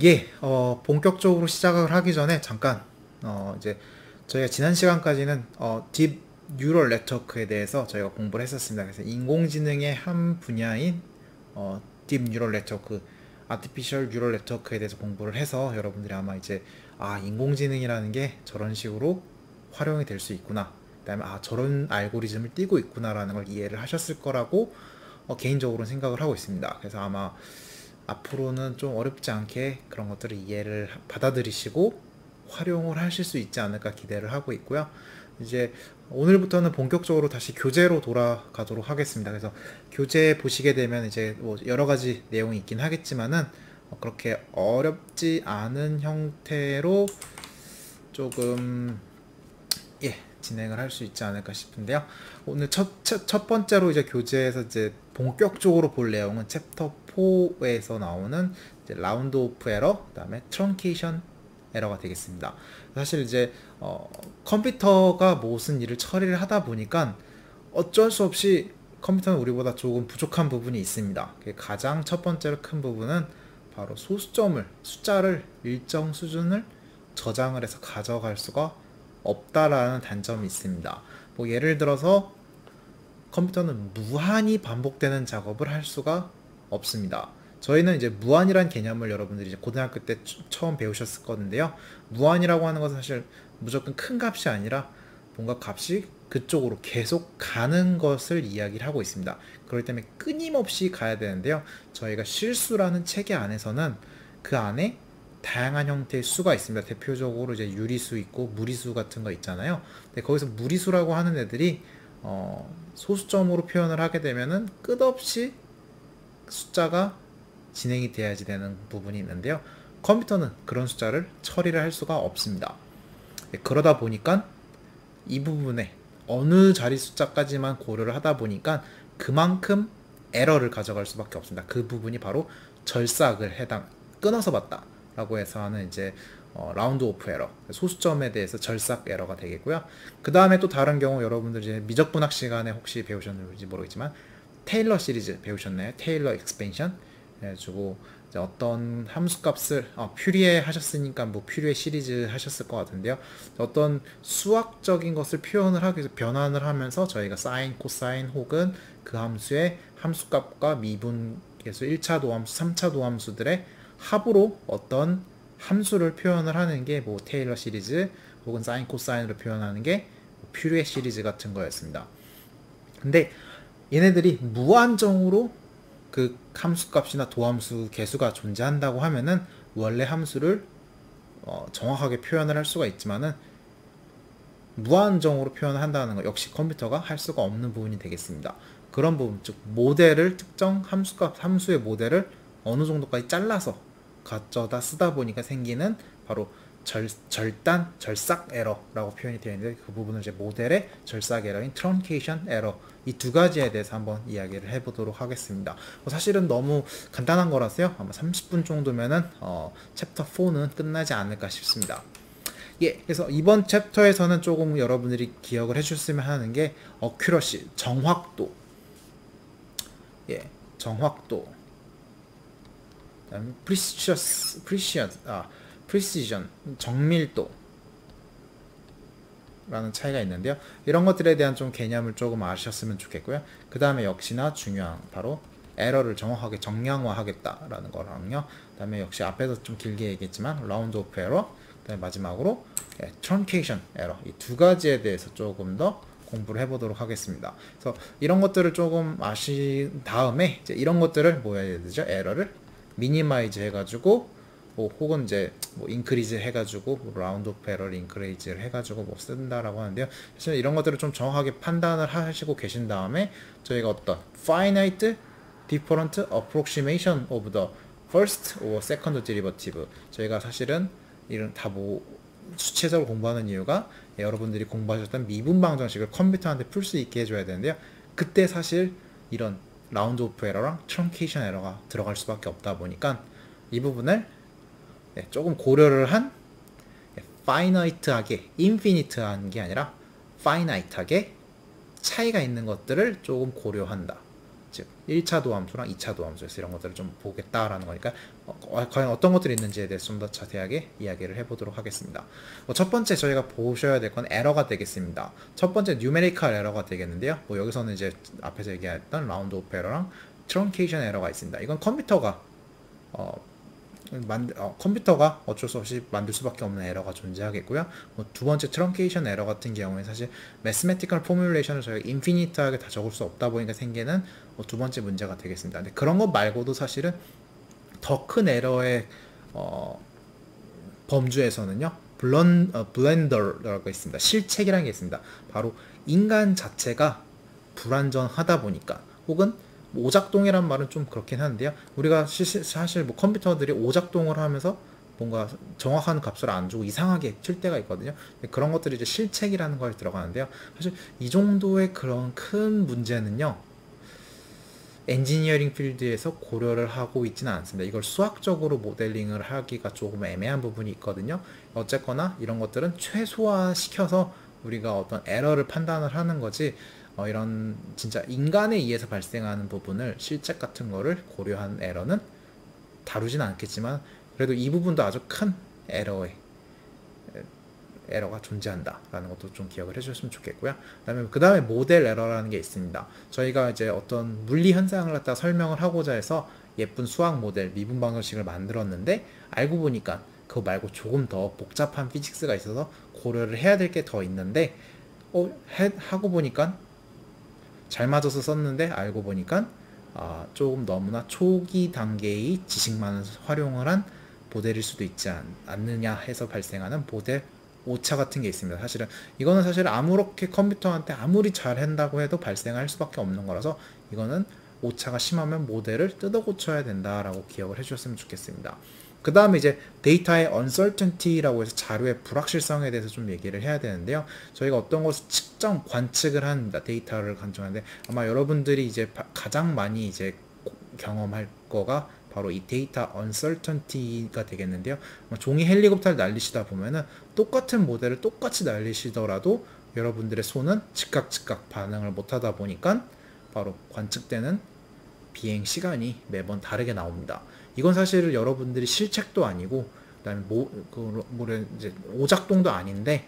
예, 본격적으로 시작을 하기 전에 잠깐, 이제 저희가 지난 시간까지는 딥 뉴럴 네트워크에 대해서 저희가 공부를 했었습니다. 그래서 인공지능의 한 분야인 딥 뉴럴 네트워크, 아티피셜 뉴럴 네트워크에 대해서 공부를 해서 여러분들이 아마 이제 인공지능이라는 게 저런 식으로 활용이 될 수 있구나. 그다음에 저런 알고리즘을 띄고 있구나라는 걸 이해를 하셨을 거라고 개인적으로 생각을 하고 있습니다. 그래서 아마 앞으로는 좀 어렵지 않게 그런 것들을 이해를 받아들이시고 활용을 하실 수 있지 않을까 기대를 하고 있고요. 이제 오늘부터는 본격적으로 다시 교재로 돌아가도록 하겠습니다. 그래서 교재 보시게 되면 이제 뭐 여러 가지 내용이 있긴 하겠지만은 그렇게 어렵지 않은 형태로 조금 진행을 할 수 있지 않을까 싶은데요. 오늘 첫 번째로 이제 교재에서 이제 본격적으로 볼 내용은 챕터 4에서 나오는 이제 라운드 오프 에러, 그다음에 트렁케이션 에러가 되겠습니다. 사실 이제 컴퓨터가 무슨 일을 처리를 하다 보니까 어쩔 수 없이 컴퓨터는 우리보다 조금 부족한 부분이 있습니다. 가장 첫 번째로 큰 부분은 바로 소수점을, 숫자를 일정 수준을 저장을 해서 가져갈 수가 없다라는 단점이 있습니다. 뭐 예를 들어서 컴퓨터는 무한히 반복되는 작업을 할 수가 없습니다. 저희는 이제 무한이란 개념을 여러분들이 이제 고등학교 때 처음 배우셨을 건데요. 무한이라고 하는 것은 사실 무조건 큰 값이 아니라 뭔가 값이 그쪽으로 계속 가는 것을 이야기를 하고 있습니다. 그렇기 때문에 끊임없이 가야 되는데요. 저희가 실수라는 체계 안에서는 그 안에 다양한 형태의 수가 있습니다. 대표적으로 이제 유리수 있고 무리수 같은 거 있잖아요. 근데 거기서 무리수라고 하는 애들이 소수점으로 표현을 하게 되면은 끝없이 숫자가 진행이 돼야지 되는 부분이 있는데요. 컴퓨터는 그런 숫자를 처리를 할 수가 없습니다. 그러다 보니까 이 부분에 어느 자리 숫자까지만 고려를 하다 보니까 그만큼 에러를 가져갈 수밖에 없습니다. 그 부분이 바로 절삭을 끊어서 봤다 라고 해서 하는 이제 라운드 오프 에러, 소수점에 대해서 절삭 에러가 되겠고요. 그 다음에 또 다른 경우 여러분들 이제 미적분학 시간에 혹시 배우셨는지 모르겠지만 테일러 시리즈 배우셨나요? 테일러 익스펜션 해가지고 이제 어떤 함수값을 퓨리에 하셨으니까 뭐 퓨리에 시리즈 하셨을 것 같은데요. 어떤 수학적인 것을 표현을 하기 위해서 변환을 하면서 저희가 사인, 코사인 혹은 그 함수의 함수값과 미분계수 1차 도함수, 3차 도함수들의 합으로 어떤 함수를 표현을 하는 게 뭐 테일러 시리즈 혹은 사인 코사인으로 표현하는 게 퓨리에 시리즈 같은 거였습니다. 근데 얘네들이 무한정으로 그 함수값이나 도함수 개수가 존재한다고 하면은 원래 함수를 정확하게 표현을 할 수가 있지만은 무한정으로 표현을 한다는 거 역시 컴퓨터가 할 수가 없는 부분이 되겠습니다. 그런 부분, 즉 모델을 특정 함수의 모델을 어느 정도까지 잘라서 가져다 쓰다 보니까 생기는 바로 절삭 에러라고 표현이 되어 있는데, 그 부분은 이제 모델의 절삭 에러인 트렁케이션 에러, 이 두 가지에 대해서 한번 이야기를 해보도록 하겠습니다. 사실은 너무 간단한 거라서요. 아마 30분 정도면은 챕터 4는 끝나지 않을까 싶습니다. 그래서 이번 챕터에서는 조금 여러분들이 기억을 해주셨으면 하는 게 어큐러시, 정확도, 정확도, 그다음에 precision, 정밀도 라는 차이가 있는데요. 이런 것들에 대한 좀 개념을 조금 아셨으면 좋겠고요. 그 다음에 역시나 중요한 바로 에러를 정확하게 정량화하겠다라는 거랑요. 그 다음에 역시 앞에서 좀 길게 얘기했지만 라운드 오프 에러, 그 다음에 마지막으로 트렁케이션 에러, 이 두 가지에 대해서 조금 더 공부를 해보도록 하겠습니다. 그래서 이런 것들을 조금 아신 다음에 이제 이런 것들을 뭐 해야 되죠? 에러를 미니마이즈 해가지고 뭐 혹은 이제 뭐 인크리즈 해가지고 뭐 라운드 오프 에러를 인크리즈를 해가지고 뭐 쓴다라고 하는데요. 사실 이런 것들을 좀 정확하게 판단을 하시고 계신 다음에 저희가 어떤 finite different approximation of the first or second derivative, 저희가 사실은 이런 다 뭐 수치적으로 공부하는 이유가 여러분들이 공부하셨던 미분 방정식을 컴퓨터한테 풀 수 있게 해줘야 되는데요. 그때 사실 이런 라운드 오프 에러랑 트렁케이션 에러가 들어갈 수밖에 없다 보니까 이 부분을 조금 고려를 한 파이나이트하게, 인피니트한 게 아니라 파이나이트하게 차이가 있는 것들을 조금 고려한다. 즉 1차도 함수랑 2차도 함수에서 이런 것들을 좀 보겠다라는 거니까 과연 어떤 것들이 있는지에 대해서 좀 더 자세하게 이야기를 해보도록 하겠습니다. 첫 번째 저희가 보셔야 될 건 에러가 되겠습니다. 첫 번째 뉴메리컬 에러가 되겠는데요. 여기서는 이제 앞에서 얘기했던 라운드 오프 에러랑 트렁케이션 에러가 있습니다. 이건 컴퓨터가 컴퓨터가 어쩔 수 없이 만들 수밖에 없는 에러가 존재하겠고요. 두 번째 트렁케이션 에러 같은 경우에 사실 매스매티컬 포뮬레이션을 저희가 인피니트하게 다 적을 수 없다 보니까 생기는 두 번째 문제가 되겠습니다. 근데 그런 것 말고도 사실은 더 큰 에러의 범주에서는요, 블렌더라고 있습니다. 실책이라는 게 있습니다. 바로 인간 자체가 불완전하다 보니까, 혹은 오작동이란 말은 좀 그렇긴 한데요. 우리가 사실 뭐 컴퓨터들이 오작동을 하면서 뭔가 정확한 값을 안 주고 이상하게 칠 때가 있거든요. 그런 것들이 이제 실책이라는 거에 들어가는데요. 사실 이 정도의 그런 큰 문제는요, 엔지니어링 필드에서 고려를 하고 있지는 않습니다. 이걸 수학적으로 모델링을 하기가 조금 애매한 부분이 있거든요. 어쨌거나 이런 것들은 최소화시켜서 우리가 어떤 에러를 판단을 하는 거지, 이런 진짜 인간에 의해서 발생하는 부분을, 실책 같은 거를 고려한 에러는 다루진 않겠지만, 그래도 이 부분도 아주 큰 에러가 존재한다 라는 것도 좀 기억을 해주셨으면 좋겠고요. 그 다음에 모델 에러라는 게 있습니다. 저희가 이제 어떤 물리 현상을 갖다 설명을 하고자 해서 예쁜 수학 모델, 미분 방정식을 만들었는데, 알고 보니까 그거 말고 조금 더 복잡한 피직스가 있어서 고려를 해야 될 게 더 있는데, 하고 보니까 잘 맞아서 썼는데, 알고 보니까 조금 너무나 초기 단계의 지식만을 활용을 한 모델일 수도 있지 않느냐 해서 발생하는 모델 오차 같은 게 있습니다. 사실은 이거는 사실 아무렇게 컴퓨터한테 아무리 잘 한다고 해도 발생할 수밖에 없는 거라서, 이거는 오차가 심하면 모델을 뜯어 고쳐야 된다라고 기억을 해주셨으면 좋겠습니다. 그 다음에 이제 데이터의 uncertainty라고 해서 자료의 불확실성에 대해서 좀 얘기를 해야 되는데요. 저희가 어떤 것을 관측을 합니다. 데이터를 관측하는데, 아마 여러분들이 이제 가장 많이 이제 경험할 거가 바로 이 데이터 uncertainty가 되겠는데요. 종이 헬리콥터를 날리시다 보면은 똑같은 모델을 똑같이 날리시더라도 여러분들의 손은 즉각 반응을 못하다 보니까 바로 관측되는 비행 시간이 매번 다르게 나옵니다. 이건 사실 여러분들이 실책도 아니고, 그다음에 이제 오작동도 아닌데,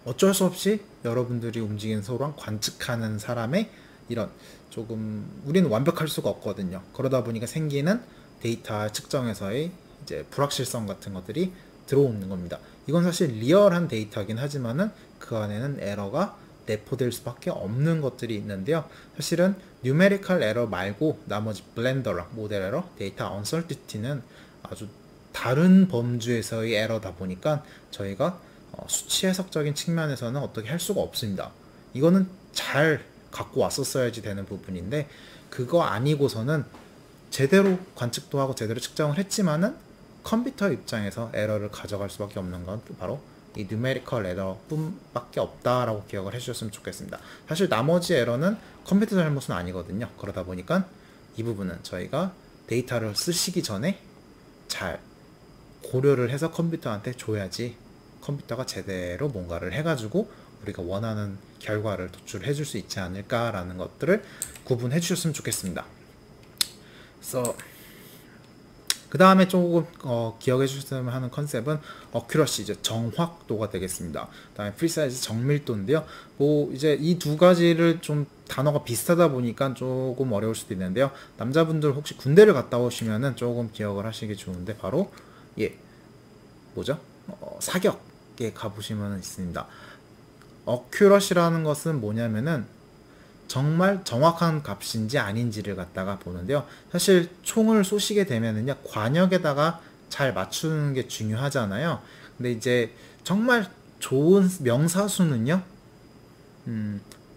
어쩔 수 없이 여러분들이 움직이는 소랑 관측하는 사람의 이런, 조금 우리는 완벽할 수가 없거든요. 그러다 보니까 생기는 데이터 측정에서의 이제 불확실성 같은 것들이 들어오는 겁니다. 이건 사실 리얼한 데이터긴 하지만은 그 안에는 에러가 내포될 수밖에 없는 것들이 있는데요. 사실은 뉴메리컬 에러 말고 나머지 블렌더랑 모델 에러, 데이터 언설티티는 아주 다른 범주에서의 에러다 보니까 저희가 수치 해석적인 측면에서는 어떻게 할 수가 없습니다. 이거는 잘 갖고 왔었어야지 되는 부분인데, 그거 아니고서는 제대로 관측도 하고 제대로 측정을 했지만은 컴퓨터 입장에서 에러를 가져갈 수밖에 없는 건 바로 이 뉴메리컬 에러 뿐밖에 없다라고 기억을 해주셨으면 좋겠습니다. 사실 나머지 에러는 컴퓨터 잘못은 아니거든요. 그러다 보니까 이 부분은 저희가 데이터를 쓰시기 전에 잘 고려를 해서 컴퓨터한테 줘야지 컴퓨터가 제대로 뭔가를 해가지고 우리가 원하는 결과를 도출해 줄 수 있지 않을까라는 것들을 구분해 주셨으면 좋겠습니다. 그래서 그 다음에 조금 기억해 주셨으면 하는 컨셉은 어큐러시, 이제 정확도가 되겠습니다. 그 다음에 프리사이즈, 정밀도인데요. 이제 이 두 가지를 좀 단어가 비슷하다 보니까 조금 어려울 수도 있는데요. 남자분들 혹시 군대를 갔다 오시면은 조금 기억을 하시기 좋은데, 바로 사격에 가보시면 있습니다. 어큐러시라는 것은 뭐냐면은 정말 정확한 값인지 아닌지를 갖다가 보는데요. 사실 총을 쏘시게 되면은요, 관역에다가 잘 맞추는 게 중요하잖아요. 근데 이제 정말 좋은 명사수는요,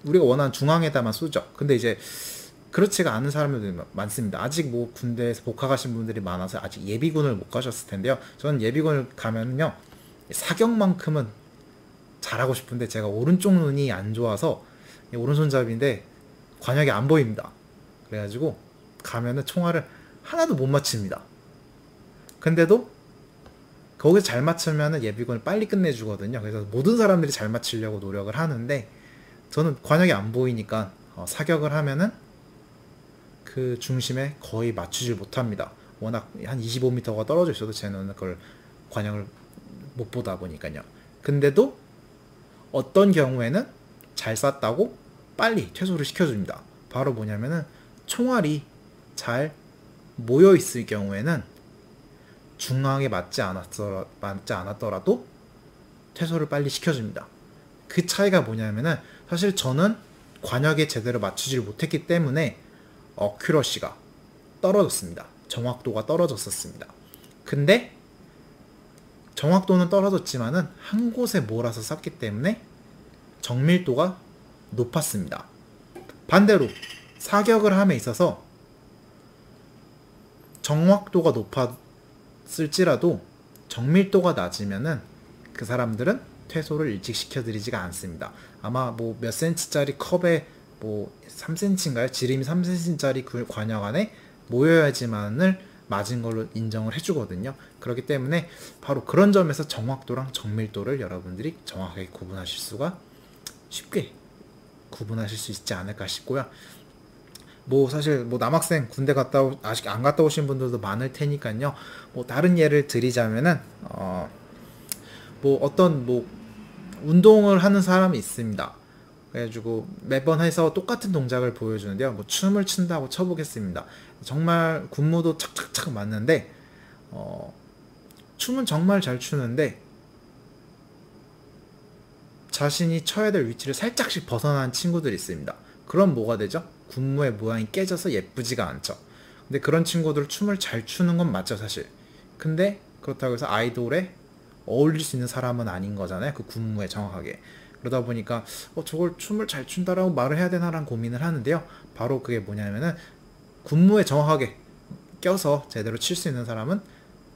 우리가 원하는 중앙에다만 쏘죠. 근데 이제 그렇지가 않은 사람들이 많습니다. 아직 뭐 군대에서 복학하신 분들이 많아서 아직 예비군을 못 가셨을 텐데요. 저는 예비군을 가면요, 사격만큼은 잘하고 싶은데 제가 오른쪽 눈이 안 좋아서 오른손잡이인데 관역이 안 보입니다. 그래가지고 가면은 총알을 하나도 못 맞춥니다. 근데도 거기서 잘 맞추면은 예비군을 빨리 끝내주거든요. 그래서 모든 사람들이 잘 맞추려고 노력을 하는데, 저는 관역이 안 보이니까 사격을 하면은 그 중심에 거의 맞추질 못합니다. 워낙 한 25m가 떨어져 있어도 쟤는 그걸 관역을 못 보다 보니까요. 근데도 어떤 경우에는 잘 쐈다고 빨리 퇴소를 시켜줍니다. 바로 뭐냐면은 총알이 잘 모여 있을 경우에는 중앙에 맞지 않았더라도 퇴소를 빨리 시켜줍니다. 그 차이가 뭐냐면은 사실 저는 관역에 제대로 맞추질 못했기 때문에 어큐러시가 떨어졌습니다. 정확도가 떨어졌었습니다. 근데 정확도는 떨어졌지만은 한 곳에 몰아서 쐈기 때문에 정밀도가 높았습니다. 반대로 사격을 함에 있어서 정확도가 높았을지라도 정밀도가 낮으면은 그 사람들은 퇴소를 일찍 시켜드리지가 않습니다. 아마 뭐 몇 cm짜리 컵에 뭐 3cm인가요? 지름이 3cm짜리 그 관역 안에 모여야지만을 맞은 걸로 인정을 해주거든요. 그렇기 때문에 바로 그런 점에서 정확도랑 정밀도를 여러분들이 정확하게 구분하실 수가 쉽게 구분하실 수 있지 않을까 싶고요. 뭐 사실 뭐 남학생 군대 아직 안 갔다 오신 분들도 많을 테니까요. 뭐 다른 예를 드리자면은 뭐 어떤 뭐 운동을 하는 사람이 있습니다. 그래가지고 매번 해서 똑같은 동작을 보여주는데요. 뭐 춤을 춘다고 쳐보겠습니다. 정말 군무도 착착착 맞는데 춤은 정말 잘 추는데 자신이 쳐야 될 위치를 살짝씩 벗어난 친구들이 있습니다. 그럼 뭐가 되죠? 군무의 모양이 깨져서 예쁘지가 않죠. 근데 그런 친구들 춤을 잘 추는 건 맞죠, 사실. 근데 그렇다고 해서 아이돌에 어울릴 수 있는 사람은 아닌 거잖아요. 그 군무에 정확하게. 그러다 보니까 저걸 춤을 잘 춘다라고 말을 해야 되나라는 고민을 하는데요. 바로 그게 뭐냐면은 군무에 정확하게 껴서 제대로 칠 수 있는 사람은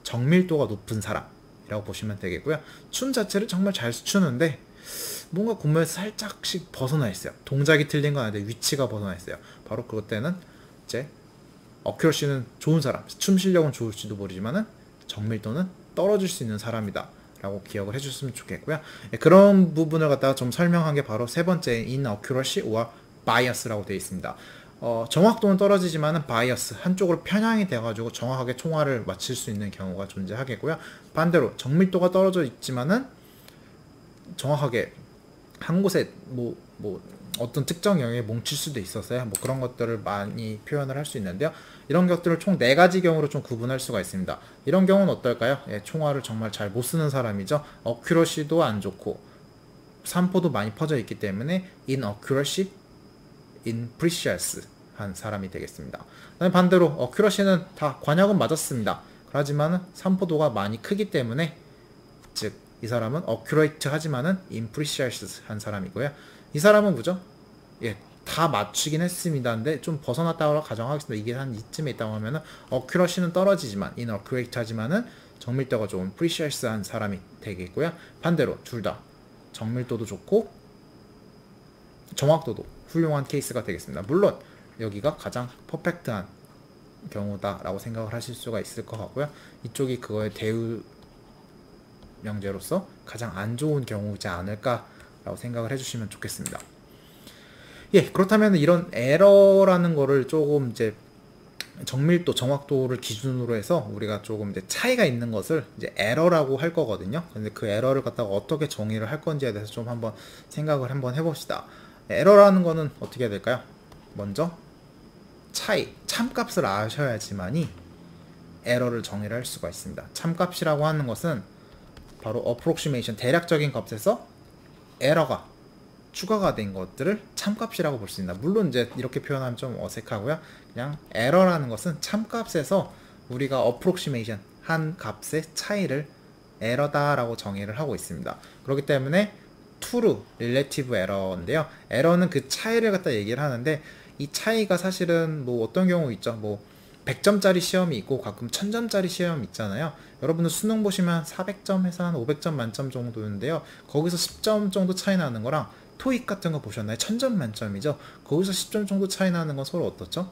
정밀도가 높은 사람이라고 보시면 되겠고요. 춤 자체를 정말 잘 추는데 뭔가 군무에서 살짝씩 벗어나 있어요. 동작이 틀린 건 아닌데 위치가 벗어나 있어요. 바로 그것 때는 이제 어큐러시는 좋은 사람, 춤 실력은 좋을지도 모르지만은 정밀도는 떨어질 수 있는 사람이다 라고 기억을 해주셨으면 좋겠고요. 그런 부분을 갖다가 좀 설명한 게 바로 세 번째 in accuracy or bias라고 되어 있습니다. 정확도는 떨어지지만은 바이어스 한쪽으로 편향이 돼가지고 정확하게 총알을 맞출 수 있는 경우가 존재하겠고요. 반대로 정밀도가 떨어져 있지만은 정확하게 한 곳에 뭐 어떤 특정 영역에 뭉칠 수도 있었어요. 뭐 그런 것들을 많이 표현을 할 수 있는데요. 이런 것들을 총 4가지 경우로 좀 구분할 수가 있습니다. 이런 경우는 어떨까요? 총알을 정말 잘 못 쓰는 사람이죠. 어큐러시도 안 좋고 산포도 많이 퍼져 있기 때문에 inaccuracy, imprecise 한 사람이 되겠습니다. 반대로 어큐러시는 다 관역은 맞았습니다. 하지만 산포도가 많이 크기 때문에 즉 이 사람은 accurate 하지만은 imprecise 한 사람이고요. 이 사람은 뭐죠? 다 맞추긴 했습니다. 근데 좀 벗어났다고 가정하겠습니다. 이게 한 이쯤에 있다고 하면은 accuracy는 떨어지지만 inaccurate 하지만은 정밀도가 좀 precise 한 사람이 되겠고요. 반대로 둘 다 정밀도도 좋고 정확도도 훌륭한 케이스가 되겠습니다. 물론 여기가 가장 퍼펙트한 경우다라고 생각을 하실 수가 있을 것 같고요. 이쪽이 그거의 대우 명제로서 가장 안 좋은 경우지 않을까라고 생각을 해주시면 좋겠습니다. 그렇다면 이런 에러라는 거를 조금 이제 정밀도, 정확도를 기준으로 해서 우리가 조금 이제 차이가 있는 것을 이제 에러라고 할 거거든요. 근데 그 에러를 갖다가 어떻게 정의를 할 건지에 대해서 좀 한번 생각을 한번 해봅시다. 에러라는 거는 어떻게 해야 될까요? 먼저 참값을 아셔야지만이 에러를 정의를 할 수가 있습니다. 참값이라고 하는 것은 바로 approximation, 대략적인 값에서 에러가 추가가 된 것들을 참값이라고 볼 수 있습니다. 물론 이제 이렇게 표현하면 좀 어색하고요. 그냥 에러라는 것은 참값에서 우리가 approximation 한 값의 차이를 에러다라고 정의를 하고 있습니다. 그렇기 때문에 true relative error인데요. 에러는 그 차이를 갖다 얘기를 하는데 이 차이가 사실은 뭐 어떤 경우 있죠. 뭐 100점짜리 시험이 있고 가끔 1000점짜리 시험이 있잖아요. 여러분들 수능 보시면 400점에서 한 500점 만점 정도인데요. 거기서 10점 정도 차이 나는 거랑 토익 같은 거 보셨나요? 1000점 만점이죠. 거기서 10점 정도 차이 나는 건 서로 어떻죠?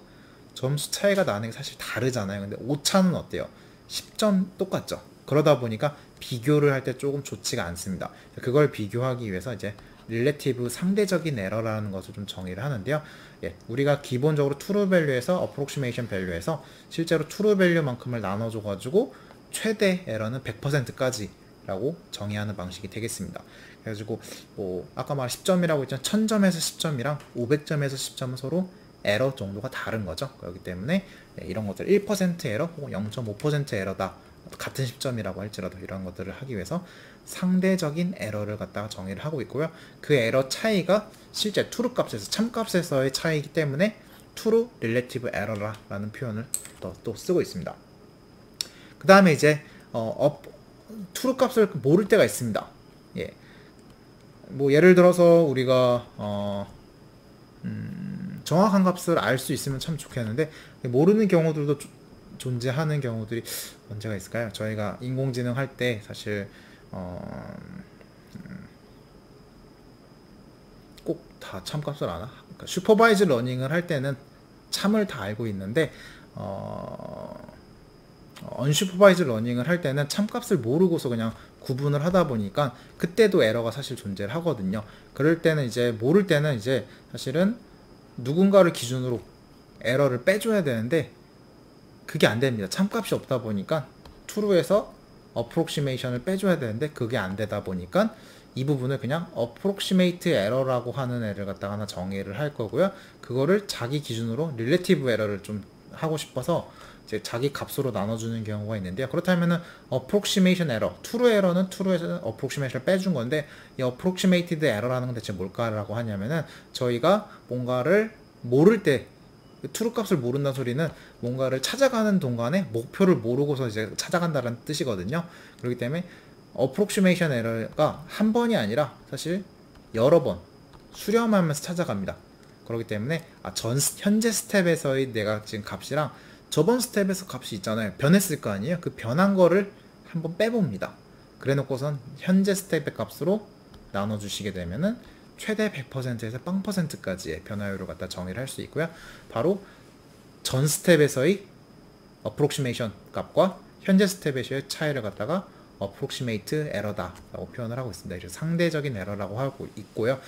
점수 차이가 나는 게 사실 다르잖아요. 근데 오차는 어때요? 10점 똑같죠. 그러다 보니까 비교를 할 때 조금 좋지가 않습니다. 그걸 비교하기 위해서 이제 릴레티브 상대적인 에러라는 것을 좀 정의를 하는데요. 예, 우리가 기본적으로 true value에서 approximation value에서 실제로 true value만큼을 나눠줘 가지고 최대 에러는 100%까지 라고 정의하는 방식이 되겠습니다. 그래가지고 뭐 아까 말한 10점이라고 했잖아요. 1000점에서 10점이랑 500점에서 10점은 서로 에러 정도가 다른 거죠. 그렇기 때문에 이런 것들 1% 에러 혹은 0.5% 에러다, 같은 10점이라고 할지라도 이런 것들을 하기 위해서 상대적인 에러를 갖다가 정의를 하고 있고요. 그 에러 차이가 실제 true 값에서, 참값에서의 차이이기 때문에 true relative error라는 표현을 또 쓰고 있습니다. 그 다음에 이제 true 값을 모를 때가 있습니다. 예. 뭐 예를 들어서 우리가 정확한 값을 알 수 있으면 참 좋겠는데 모르는 경우들도 존재하는 경우들이 언제가 있을까요? 저희가 인공지능 할 때 사실 꼭 다 참값을 아나? 그러니까 슈퍼바이즈 러닝을 할 때는 참을 다 알고 있는데 언슈퍼바이즈 러닝을 할 때는 참값을 모르고서 그냥 구분을 하다 보니까 그때도 에러가 사실 존재를 하거든요. 그럴 때는 이제 모를 때는 이제 사실은 누군가를 기준으로 에러를 빼줘야 되는데 그게 안 됩니다. 참값이 없다 보니까 true에서 approximation을 빼줘야 되는데 그게 안 되다 보니까 이 부분을 그냥 approximate error라고 하는 애를 갖다가 하나 정의를 할 거고요. 그거를 자기 기준으로 relative error를 좀 하고 싶어서 이제 자기 값으로 나눠주는 경우가 있는데요. 그렇다면은 approximation error, true error는 true에서 approximation을 빼준 건데 이 approximated error라는 건 대체 뭘까라고 하냐면은 저희가 뭔가를 모를 때 true 값을 모른다는 소리는 뭔가를 찾아가는 동안에 목표를 모르고서 이제 찾아간다는 뜻이거든요. 그렇기 때문에 approximation error가 한 번이 아니라 사실 여러 번 수렴하면서 찾아갑니다. 그렇기 때문에 현재 스텝에서의 내가 지금 값이랑 저번 스텝에서 값이 있잖아요. 변했을 거 아니에요. 그 변한 거를 한번 빼봅니다. 그래 놓고선 현재 스텝의 값으로 나눠주시게 되면은 최대 100%에서 0%까지의 변화율을 갖다 정의를 할 수 있고요. 바로 전 스텝에서의 approximation 값과 현재 스텝에서의 차이를 갖다가 approximate error다 라고 표현을 하고 있습니다. 그래서 상대적인 에러라고 하고 있고요.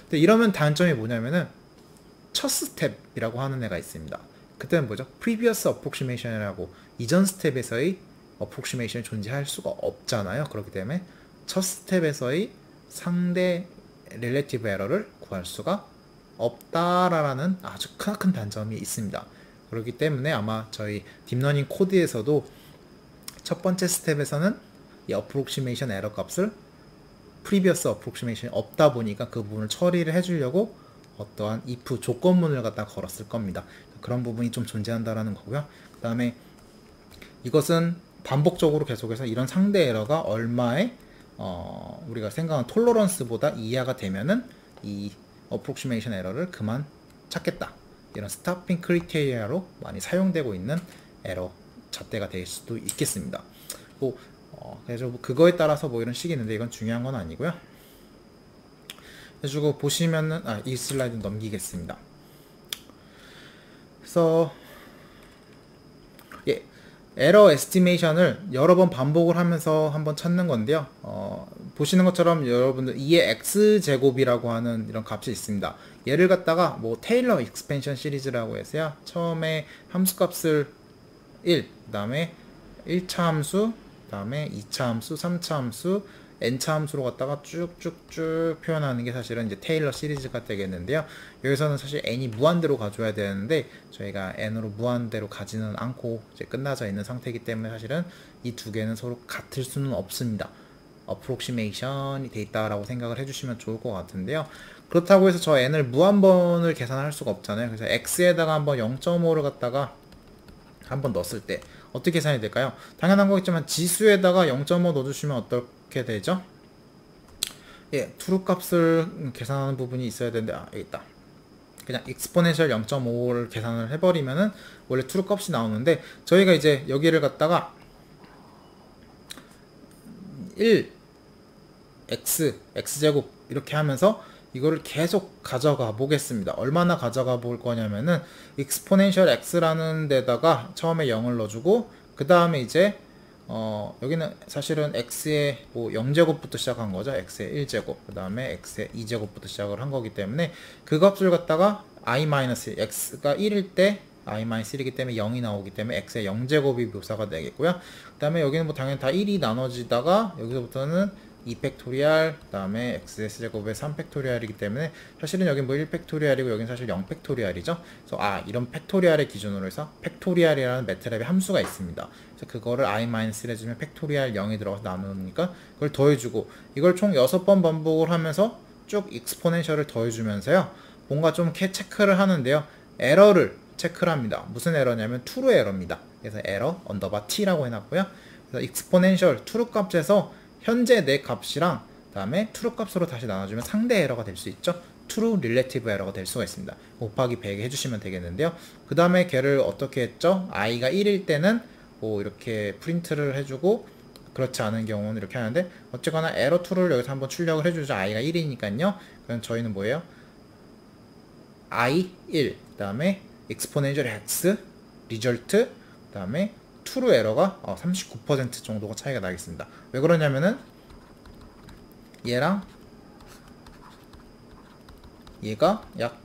근데 이러면 단점이 뭐냐면은 첫 스텝이라고 하는 애가 있습니다. 그때는 뭐죠? previous approximation이라고 이전 스텝에서의 approximation이 존재할 수가 없잖아요. 그렇기 때문에 첫 스텝에서의 상대 relative error를 구할 수가 없다라는 아주 크나큰 단점이 있습니다. 그렇기 때문에 아마 저희 딥러닝 코드에서도 첫 번째 스텝에서는 이 approximation error 값을 previous approximation이 없다 보니까 그 부분을 처리를 해주려고 어떠한 if 조건문을 갖다 걸었을 겁니다. 그런 부분이 좀 존재한다라는 거고요. 그 다음에 이것은 반복적으로 계속해서 이런 상대 에러가 얼마의 우리가 생각하는 톨러런스보다 이하가 되면은 이 approximation 에러를 그만 찾겠다. 이런 스타핑 크리테리아로 많이 사용되고 있는 에러 잣대가 될 수도 있겠습니다. 그래서 그거에 따라서 이런 식이 있는데 이건 중요한 건 아니고요. 해주고 보시면은 이 슬라이드 넘기겠습니다. 그래서 에러 에스티메이션을 여러 번 반복을 하면서 한번 찾는 건데요. 보시는 것처럼 여러분들 2의 x제곱이라고 하는 이런 값이 있습니다. 얘를 갖다가 테일러 익스펜션 시리즈라고 해서요. 처음에 함수값을 1, 그 다음에 1차 함수, 그 다음에 2차 함수, 3차 함수, n차 함수로 갖다가 쭉쭉쭉 표현하는 게 사실은 이제 테일러 시리즈가 되겠는데요. 여기서는 사실 n이 무한대로 가져야 되는데 저희가 n으로 무한대로 가지는 않고 이제 끝나져 있는 상태이기 때문에 사실은 이 두 개는 서로 같을 수는 없습니다. approximation이 돼 있다라고 생각을 해주시면 좋을 것 같은데요. 그렇다고 해서 저 n을 무한번을 계산할 수가 없잖아요. 그래서 x에다가 한번 0.5를 갖다가 한번 넣었을 때 어떻게 계산이 될까요? 당연한 거겠지만 지수에다가 0.5 넣어주시면 어떻게 되죠? true 값을 계산하는 부분이 있어야 되는데 여기 있다. 그냥 exponential 0.5를 계산을 해버리면은 원래 true 값이 나오는데 저희가 이제 여기를 갖다가 1 x제곱 이렇게 하면서 이거를 계속 가져가 보겠습니다. 얼마나 가져가 볼 거냐면은 exponential x라는 데다가 처음에 0을 넣어주고 그 다음에 이제 여기는 사실은 x의 뭐 0제곱부터 시작한 거죠. x의 1제곱, 그 다음에 x의 2제곱부터 시작을 한 거기 때문에 그 값을 갖다가 x가 1일 때 i-1이기 때문에 0이 나오기 때문에 x의 0제곱이 묘사가 되겠고요. 그 다음에 여기는 뭐 당연히 다 1이 나눠지다가 여기서부터는 2팩토리알, 그 다음에 xs제곱의 3팩토리알이기 때문에 사실은 여기 뭐 1팩토리알이고 여긴 사실 0팩토리알이죠. 그래서 이런 팩토리알의 기준으로 해서 팩토리알이라는 매트랩의 함수가 있습니다. 그래서 그거를 i-1 해주면 팩토리알 0이 들어가서 나누니까 그걸 더해주고 이걸 총 6번 반복을 하면서 쭉 익스포넨셜을 더해주면서요. 뭔가 좀 체크를 하는데요. 에러를 체크를 합니다. 무슨 에러냐면 true 에러입니다. 그래서 에러 언더바 t라고 해놨고요. 그래서 익스포넨셜 true 값에서 현재 내 값이랑 다음에 true 값으로 다시 나눠주면 상대 에러가 될 수 있죠. true relative 에러가 될 수가 있습니다. 곱하기 100 해주시면 되겠는데요. 그 다음에 걔를 어떻게 했죠? i가 1일 때는 뭐 이렇게 프린트를 해주고 그렇지 않은 경우는 이렇게 하는데 어쨌거나 에러 true를 여기서 한번 출력을 해주죠. i가 1이니까요. 그럼 저희는 뭐예요? i 1, 그 다음에 exponential x, result, 그 다음에 true 에러가 39% 정도가 차이가 나겠습니다. 왜 그러냐면은 얘랑 얘가 약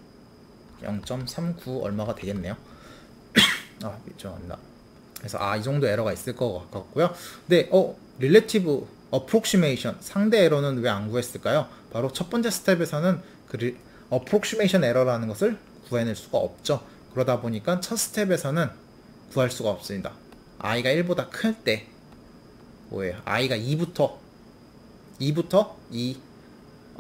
0.39 얼마가 되겠네요. 죄송합니다. 그래서 이 정도 에러가 있을 것 같고요. 근데 relative approximation 상대 에러는 왜 안 구했을까요? 바로 첫 번째 스텝에서는 그 approximation 에러라는 것을 구해낼 수가 없죠. 그러다 보니까 첫 스텝에서는 구할 수가 없습니다. i가 1보다 클 때 뭐예요? i가 2부터 이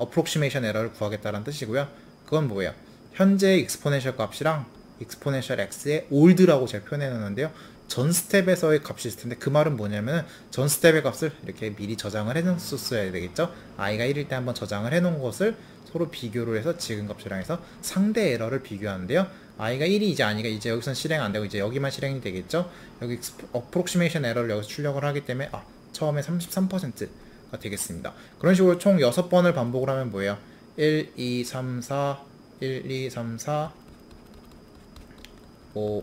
approximation 에러를 구하겠다는 뜻이고요. 그건 뭐예요? 현재 exponential 값이랑 exponential x의 old라고 제가 표현해 놓는데요. 전 스텝에서의 값이 있을 텐데 그 말은 뭐냐면 전 스텝의 값을 이렇게 미리 저장을 해놨었어야 되겠죠. i가 1일 때 한번 저장을 해놓은 것을 서로 비교를 해서 지금 값이랑 해서 상대 에러를 비교하는데요. i가 1이 이제 아니가 이제 여기선 실행 안 되고 이제 여기만 실행이 되겠죠. 여기 approximation 에러를 여기서 출력을 하기 때문에 처음에 33%가 되겠습니다. 그런 식으로 총 6번을 반복을 하면 뭐예요? 1, 2, 3, 4, 1, 2, 3, 4, 5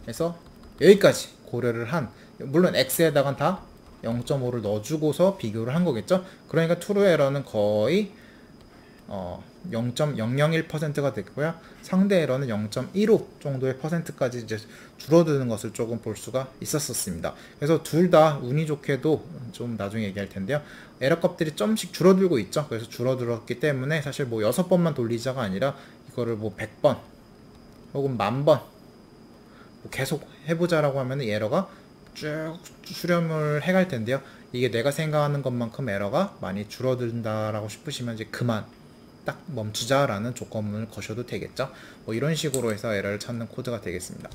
해서 여기까지 고려를 한, 물론 x에다가 다 0.5를 넣어주고서 비교를 한 거겠죠. 그러니까 true 에러는 거의 0.001%가 됐고요. 상대 에러는 0.15 정도의 퍼센트까지 이제 줄어드는 것을 조금 볼 수가 있었습니다. 그래서 둘 다 운이 좋게도 좀 나중에 얘기할 텐데요. 에러 값들이 좀씩 줄어들고 있죠. 그래서 줄어들었기 때문에 사실 뭐 6번만 돌리자가 아니라 이거를 뭐 100번 혹은 10,000번 계속 해보자라고 하면 에러가 쭉 수렴을 해갈 텐데요. 이게 내가 생각하는 것만큼 에러가 많이 줄어든다라고 싶으시면 이제 그만 딱 멈추자라는 조건문을 거셔도 되겠죠. 뭐 이런 식으로 해서 에러를 찾는 코드가 되겠습니다.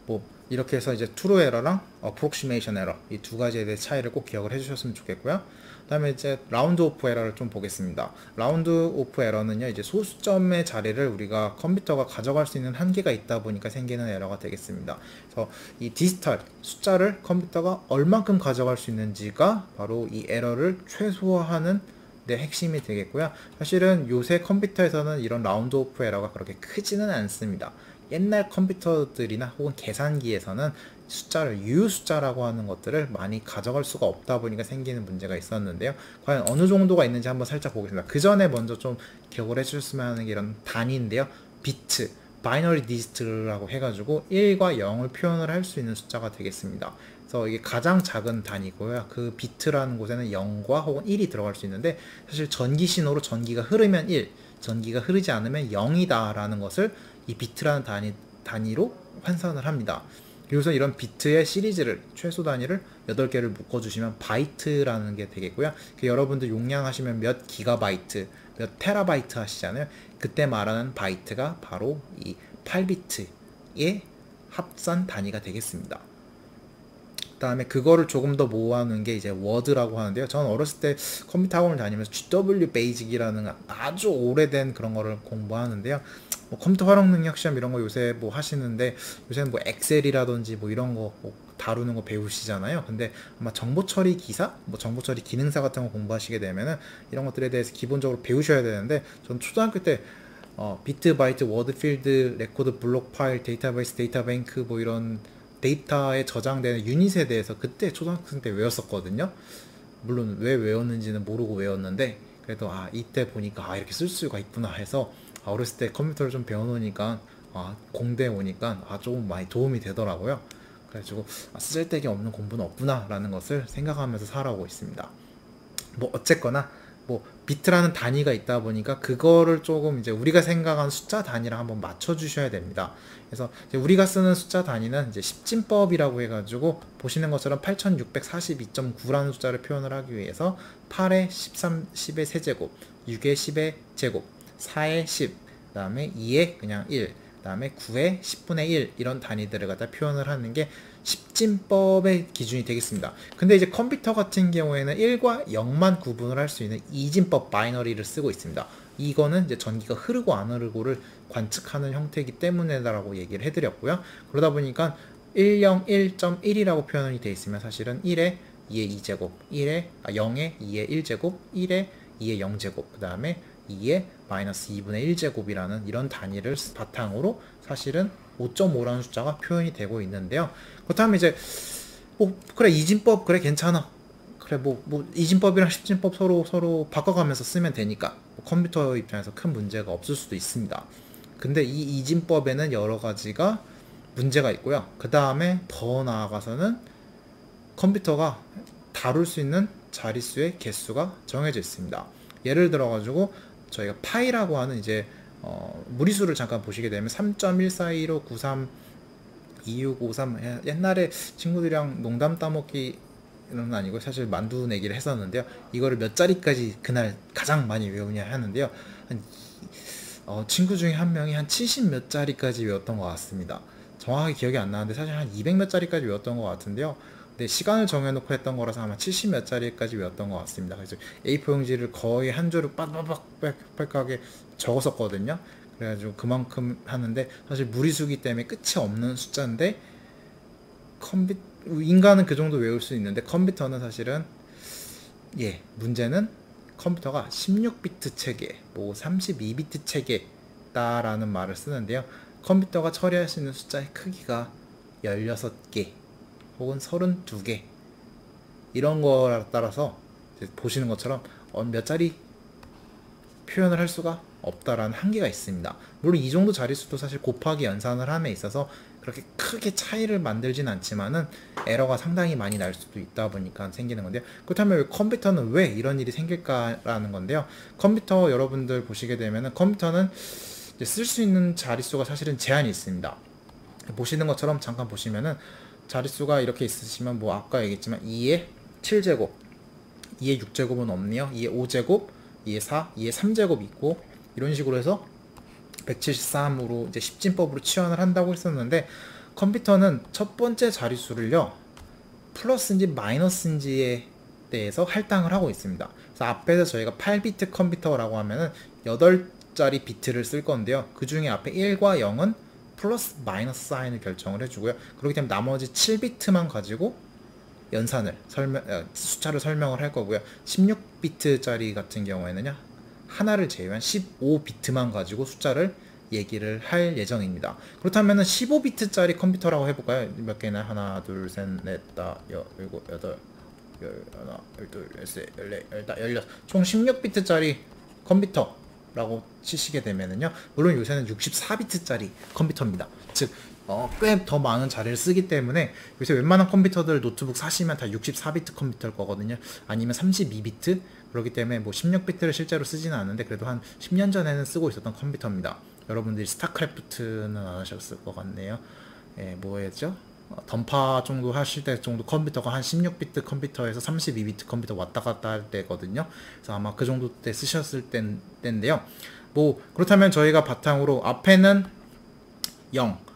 뭐 이렇게 해서 이제 true 에러랑 approximation 에러 이 두 가지에 대해 차이를 꼭 기억을 해주셨으면 좋겠고요. 그 다음에 이제 라운드 오프 에러를 좀 보겠습니다. 라운드 오프 에러는요, 이제 소수점의 자리를 우리가 컴퓨터가 가져갈 수 있는 한계가 있다 보니까 생기는 에러가 되겠습니다. 그래서 이 디지털 숫자를 컴퓨터가 얼만큼 가져갈 수 있는지가 바로 이 에러를 최소화하는 데 핵심이 되겠고요. 사실은 요새 컴퓨터에서는 이런 라운드 오프 에러가 그렇게 크지는 않습니다. 옛날 컴퓨터들이나 혹은 계산기에서는 숫자를 유효 숫자라고 하는 것들을 많이 가져갈 수가 없다 보니까 생기는 문제가 있었는데요. 과연 어느 정도가 있는지 한번 살짝 보겠습니다. 그 전에 먼저 좀 기억을 해주셨으면 하는 게 이런 단위인데요. 비트, 바이너리 디지트라고 해가지고 1과 0을 표현을 할 수 있는 숫자가 되겠습니다. 그래서 이게 가장 작은 단위고요. 그 비트라는 곳에는 0과 혹은 1이 들어갈 수 있는데 사실 전기 신호로 전기가 흐르면 1, 전기가 흐르지 않으면 0이다 라는 것을 이 비트라는 단위로 환산을 합니다. 그래서 이런 비트의 시리즈를 최소 단위를 8개를 묶어주시면 바이트라는 게 되겠고요. 여러분들 용량하시면 몇 기가바이트, 몇 테라바이트 하시잖아요. 그때 말하는 바이트가 바로 이 8비트의 합산 단위가 되겠습니다. 그 다음에 그거를 조금 더 모아놓은 게 이제 워드라고 하는데요. 저는 어렸을 때 컴퓨터 학원을 다니면서 GW 베이직이라는 아주 오래된 그런 거를 공부하는데요. 뭐 컴퓨터 활용 능력 시험 이런 거 요새 뭐 하시는데 요새는 뭐 엑셀이라든지 뭐 이런 거 뭐 다루는 거 배우시잖아요. 근데 아마 정보 처리 기사, 뭐 정보 처리 기능사 같은 거 공부하시게 되면은 이런 것들에 대해서 기본적으로 배우셔야 되는데 전 초등학교 때 비트, 바이트, 워드, 필드, 레코드, 블록 파일, 데이터베이스, 데이터뱅크 뭐 이런 데이터에 저장되는 유닛에 대해서 그때 초등학생 때 외웠었거든요. 물론 왜 외웠는지는 모르고 외웠는데 그래도 이때 보니까 이렇게 쓸 수가 있구나 해서 어렸을 때 컴퓨터를 좀 배워놓으니까 공대 오니까 조금 많이 도움이 되더라고요. 그래가지고 쓰잘데기 없는 공부는 없구나 라는 것을 생각하면서 살아오고 있습니다. 뭐 어쨌거나 뭐 비트라는 단위가 있다 보니까 그거를 조금 이제 우리가 생각하는 숫자 단위랑 한번 맞춰 주셔야 됩니다. 그래서 이제 우리가 쓰는 숫자 단위는 이제 십진법이라고 해가지고 보시는 것처럼 8642.9라는 숫자를 표현을 하기 위해서 8의 13, 10의 세제곱, 6의 10의 제곱, 4의 10, 그 다음에 2의 그냥 1, 그 다음에 9의 10분의 1 이런 단위들을 갖다 표현을 하는 게 십진법의 기준이 되겠습니다. 근데 이제 컴퓨터 같은 경우에는 1과 0만 구분을 할 수 있는 이진법 바이너리를 쓰고 있습니다. 이거는 이제 전기가 흐르고 안 흐르고를 관측하는 형태이기 때문에라고 얘기를 해드렸고요. 그러다 보니까 101.1이라고 표현이 되어 있으면 사실은 1에 2의 2제곱, 0에 2의 1제곱, 1에 2의 0제곱, 그 다음에 2의 마이너스 2분의 1제곱이라는 이런 단위를 바탕으로 사실은 5.5라는 숫자가 표현이 되고 있는데요. 그렇다면 이제 그래 이진법 그래 괜찮아. 그래 뭐 이진법이랑 십진법 서로 바꿔가면서 쓰면 되니까 컴퓨터 입장에서 큰 문제가 없을 수도 있습니다. 근데 이 이진법에는 여러 가지가 문제가 있고요. 그 다음에 더 나아가서는 컴퓨터가 다룰 수 있는 자릿수의 개수가 정해져 있습니다. 예를 들어 가지고 저희가 파이라고 하는 이제 무리수를 잠깐 보시게 되면 3.141593 2653 옛날에 친구들이랑 농담 따먹기는 아니고 사실 만두 내기를 했었는데요. 이거를 몇 자리까지 그날 가장 많이 외우냐 하는데요. 친구 중에 한 명이 한 70 몇 자리까지 외웠던 것 같습니다. 정확하게 기억이 안 나는데 사실 한 200 몇 자리까지 외웠던 것 같은데요. 근데 시간을 정해놓고 했던 거라서 아마 70 몇 자리까지 외웠던 것 같습니다. 그래서 A4 용지를 거의 한 줄을 빽빽하게 적었었거든요. 그래가지고 그만큼 하는데 사실 무리수기 때문에 끝이 없는 숫자인데 인간은 그 정도 외울 수 있는데 컴퓨터는 사실은 문제는 컴퓨터가 16비트 체계, 32비트 체계다라는 말을 쓰는데요. 컴퓨터가 처리할 수 있는 숫자의 크기가 16개 혹은 32개 이런 거에 따라서 보시는 것처럼 몇 자리 표현을 할 수가 없다라는 한계가 있습니다. 물론 이 정도 자릿수도 사실 곱하기 연산을 함에 있어서 그렇게 크게 차이를 만들진 않지만은 에러가 상당히 많이 날 수도 있다 보니까 생기는 건데요. 그렇다면 컴퓨터는 왜 이런 일이 생길까라는 건데요. 컴퓨터 여러분들 보시게 되면은 컴퓨터는 쓸 수 있는 자릿수가 사실은 제한이 있습니다. 보시는 것처럼 잠깐 보시면은 자릿수가 이렇게 있으시면 아까 얘기했지만 2의 7제곱, 2의 6제곱은 없네요. 2의 5제곱, 2의 4, 2의 3제곱 있고 이런 식으로 해서 173으로 이제 십진법으로 치환을 한다고 했었는데 컴퓨터는 첫 번째 자릿수를요 플러스인지 마이너스인지에 대해서 할당을 하고 있습니다. 그래서 앞에서 저희가 8비트 컴퓨터라고 하면은 8자리 비트를 쓸 건데요. 그 중에 앞에 1과 0은 플러스 마이너스 사인을 결정을 해주고요. 그렇기 때문에 나머지 7비트만 가지고 연산을 숫자를 설명을 할 거고요. 16비트짜리 같은 경우에는요 하나를 제외한 15비트만 가지고 숫자를 얘기를 할 예정입니다. 그렇다면 15비트짜리 컴퓨터라고 해볼까요? 몇 개나? 하나, 둘, 셋, 넷, 다, 일곱, 여덟, 하나, 둘, 셋, 열네, 열다, 열여섯 총 16비트짜리 컴퓨터라고 치시게 되면은요 물론 요새는 64비트짜리 컴퓨터입니다. 즉 꽤 더 많은 자리를 쓰기 때문에 요새 웬만한 컴퓨터들 노트북 사시면 다 64비트 컴퓨터일 거거든요. 아니면 32비트 그렇기 때문에 16비트를 실제로 쓰지는 않는데 그래도 한 10년 전에는 쓰고 있었던 컴퓨터입니다. 여러분들이 스타크래프트는 안 하셨을 것 같네요. 뭐였죠? 던파 정도 하실 때 정도 컴퓨터가 한 16비트 컴퓨터에서 32비트 컴퓨터 왔다 갔다 할 때거든요. 그래서 아마 그 정도 때 쓰셨을 때인데요. 그렇다면 저희가 바탕으로 앞에는 0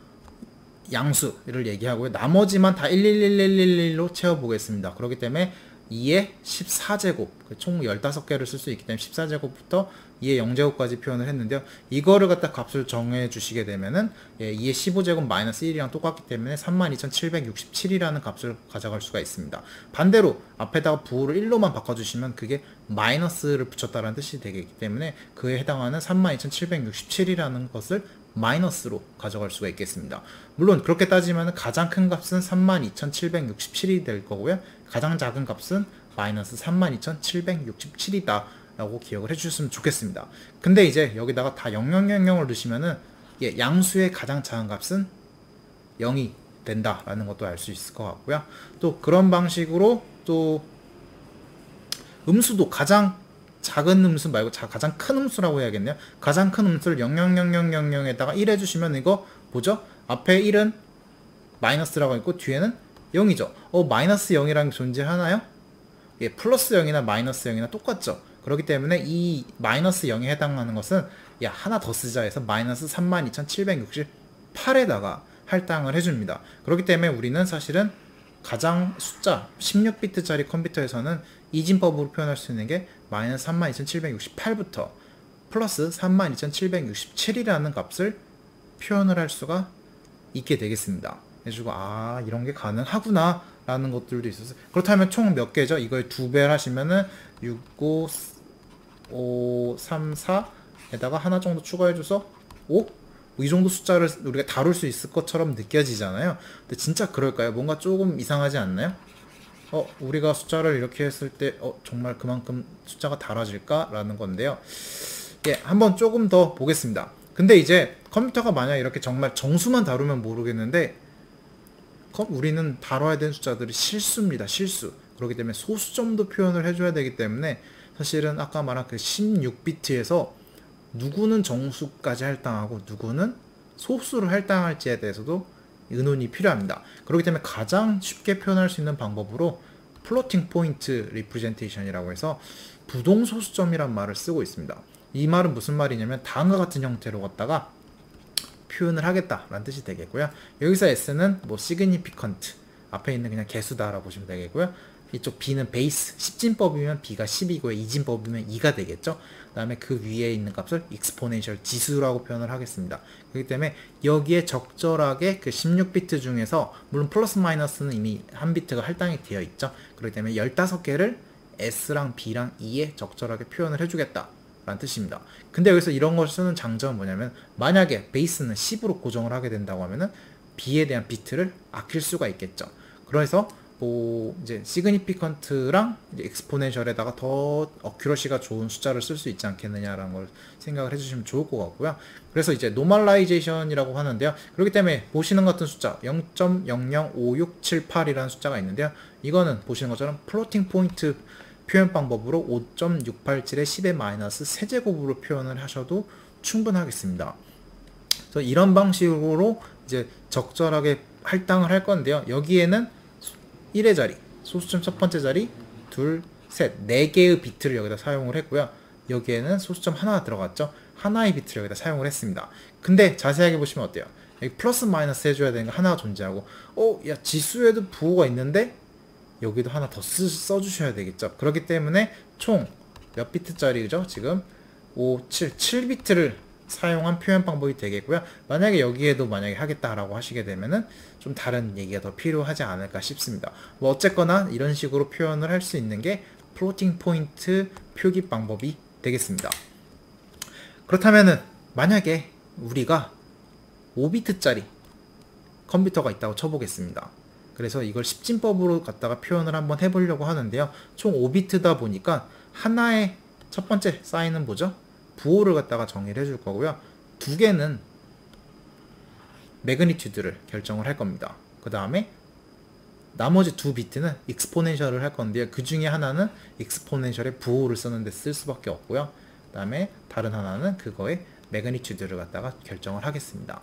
양수를 얘기하고요. 나머지만 다 11111로 채워보겠습니다. 그렇기 때문에 2의 14제곱 총 15개를 쓸 수 있기 때문에 14제곱부터 2의 0제곱까지 표현을 했는데요. 이거를 갖다 값을 정해 주시게 되면은 2의 15제곱 마이너스 1이랑 똑같기 때문에 32,767이라는 값을 가져갈 수가 있습니다. 반대로 앞에다가 부호를 1로만 바꿔주시면 그게 마이너스를 붙였다는 뜻이 되기 때문에 그에 해당하는 32,767이라는 것을 마이너스로 가져갈 수가 있겠습니다. 물론 그렇게 따지면 가장 큰 값은 32,767이 될 거고요. 가장 작은 값은 마이너스 32,767이다 라고 기억을 해주셨으면 좋겠습니다. 근데 이제 여기다가 다 0000을 넣으시면은 양수의 가장 작은 값은 0이 된다 라는 것도 알 수 있을 것 같고요. 또 그런 방식으로 또 음수도 가장 작은 음수 말고 가장 큰 음수라고 해야겠네요. 가장 큰 음수를 00000에다가 1 해주시면 이거 뭐죠? 앞에 1은 마이너스라고 있고 뒤에는 0이죠. 마이너스 0이라는 게 존재하나요? 예, 플러스 0이나 마이너스 0이나 똑같죠. 그렇기 때문에 이 마이너스 0에 해당하는 것은 하나 더 쓰자 해서 마이너스 32,768에다가 할당을 해줍니다. 그렇기 때문에 우리는 사실은 가장 숫자 16비트짜리 컴퓨터에서는 이진법으로 표현할 수 있는 게 마이너스 32,768부터 플러스 32,767이라는 값을 표현을 할 수가 있게 되겠습니다. 해주고 이런 게 가능하구나 라는 것들도 있어서, 그렇다면 총 몇 개죠? 이걸 2배를 하시면은 6, 5, 5, 3, 4에다가 하나 정도 추가해줘서 5? 이 정도 숫자를 우리가 다룰 수 있을 것처럼 느껴지잖아요. 근데 진짜 그럴까요? 뭔가 조금 이상하지 않나요? 우리가 숫자를 이렇게 했을 때 정말 그만큼 숫자가 달아질까? 라는 건데요. 한번 조금 더 보겠습니다. 근데 이제 컴퓨터가 만약 이렇게 정말 정수만 다루면 모르겠는데 우리는 다뤄야 되는 숫자들이 실수입니다. 실수. 그렇기 때문에 소수점도 표현을 해줘야 되기 때문에 사실은 아까 말한 그 16비트에서 누구는 정수까지 할당하고 누구는 소수를 할당할지에 대해서도 의논이 필요합니다. 그렇기 때문에 가장 쉽게 표현할 수 있는 방법으로 플로팅 포인트 리프레젠테이션이라고 해서 부동소수점이란 말을 쓰고 있습니다. 이 말은 무슨 말이냐면 다음과 같은 형태로 갖다가 표현을 하겠다라는 뜻이 되겠고요. 여기서 S는 뭐 significant, 앞에 있는 그냥 개수다라고 보시면 되겠고요. 이쪽 B는 베이스, 10진법이면 B가 10이고요. 2진법이면 2가 되겠죠. 그 다음에 그 위에 있는 값을 exponential 지수라고 표현을 하겠습니다. 그렇기 때문에 여기에 적절하게 그 16비트 중에서, 물론 플러스 마이너스는 이미 한 비트가 할당이 되어 있죠. 그렇기 때문에 15개를 S랑 B랑 E에 적절하게 표현을 해주겠다 라는 뜻입니다. 근데 여기서 이런 걸 쓰는 장점은 뭐냐면, 만약에 베이스는 10으로 고정을 하게 된다고 하면은 B에 대한 비트를 아낄 수가 있겠죠. 그래서 이제 시그니피컨트랑 엑스포넨셜에다가 더 어큐러시가 좋은 숫자를 쓸 수 있지 않겠느냐라는 걸 생각을 해주시면 좋을 것 같고요. 그래서 이제 노멀라이제이션이라고 하는데요. 그렇기 때문에 보시는 것 같은 숫자 0.005678이라는 숫자가 있는데요. 이거는 보시는 것처럼 플로팅 포인트 표현 방법으로 5.687의 10의 마이너스 세제곱으로 표현을 하셔도 충분하겠습니다. 그래서 이런 방식으로 이제 적절하게 할당을 할 건데요. 여기에는 1의 자리, 소수점 첫 번째 자리, 둘, 셋, 4개의 비트를 여기다 사용을 했고요. 여기에는 소수점 하나가 들어갔죠. 하나의 비트를 여기다 사용을 했습니다. 근데 자세하게 보시면 어때요? 여기 플러스 마이너스 해줘야 되는 거 하나가 존재하고, 야, 지수에도 부호가 있는데 여기도 하나 더 써주셔야 되겠죠. 그렇기 때문에 총 몇 비트짜리죠? 지금 5, 7비트를 사용한 표현 방법이 되겠고요. 만약에 여기에도 하겠다라고 하시게 되면은 좀 다른 얘기가 더 필요하지 않을까 싶습니다. 뭐 어쨌거나 이런 식으로 표현을 할 수 있는 게 플로팅 포인트 표기 방법이 되겠습니다. 그렇다면은 만약에 우리가 5비트짜리 컴퓨터가 있다고 쳐보겠습니다. 그래서 이걸 10진법으로 갖다가 표현을 한번 해보려고 하는데요. 총 5비트다 보니까 하나의 첫 번째 사인은 뭐죠? 부호를 갖다가 정의를 해줄 거고요. 2개는 매그니튜드를 결정을 할 겁니다. 그 다음에 나머지 2비트는 익스포넨셜을 할 건데요. 그 중에 하나는 익스포넨셜의 부호를 쓰는데 쓸 수밖에 없고요. 그 다음에 다른 하나는 그거의 매그니튜드를 갖다가 결정을 하겠습니다.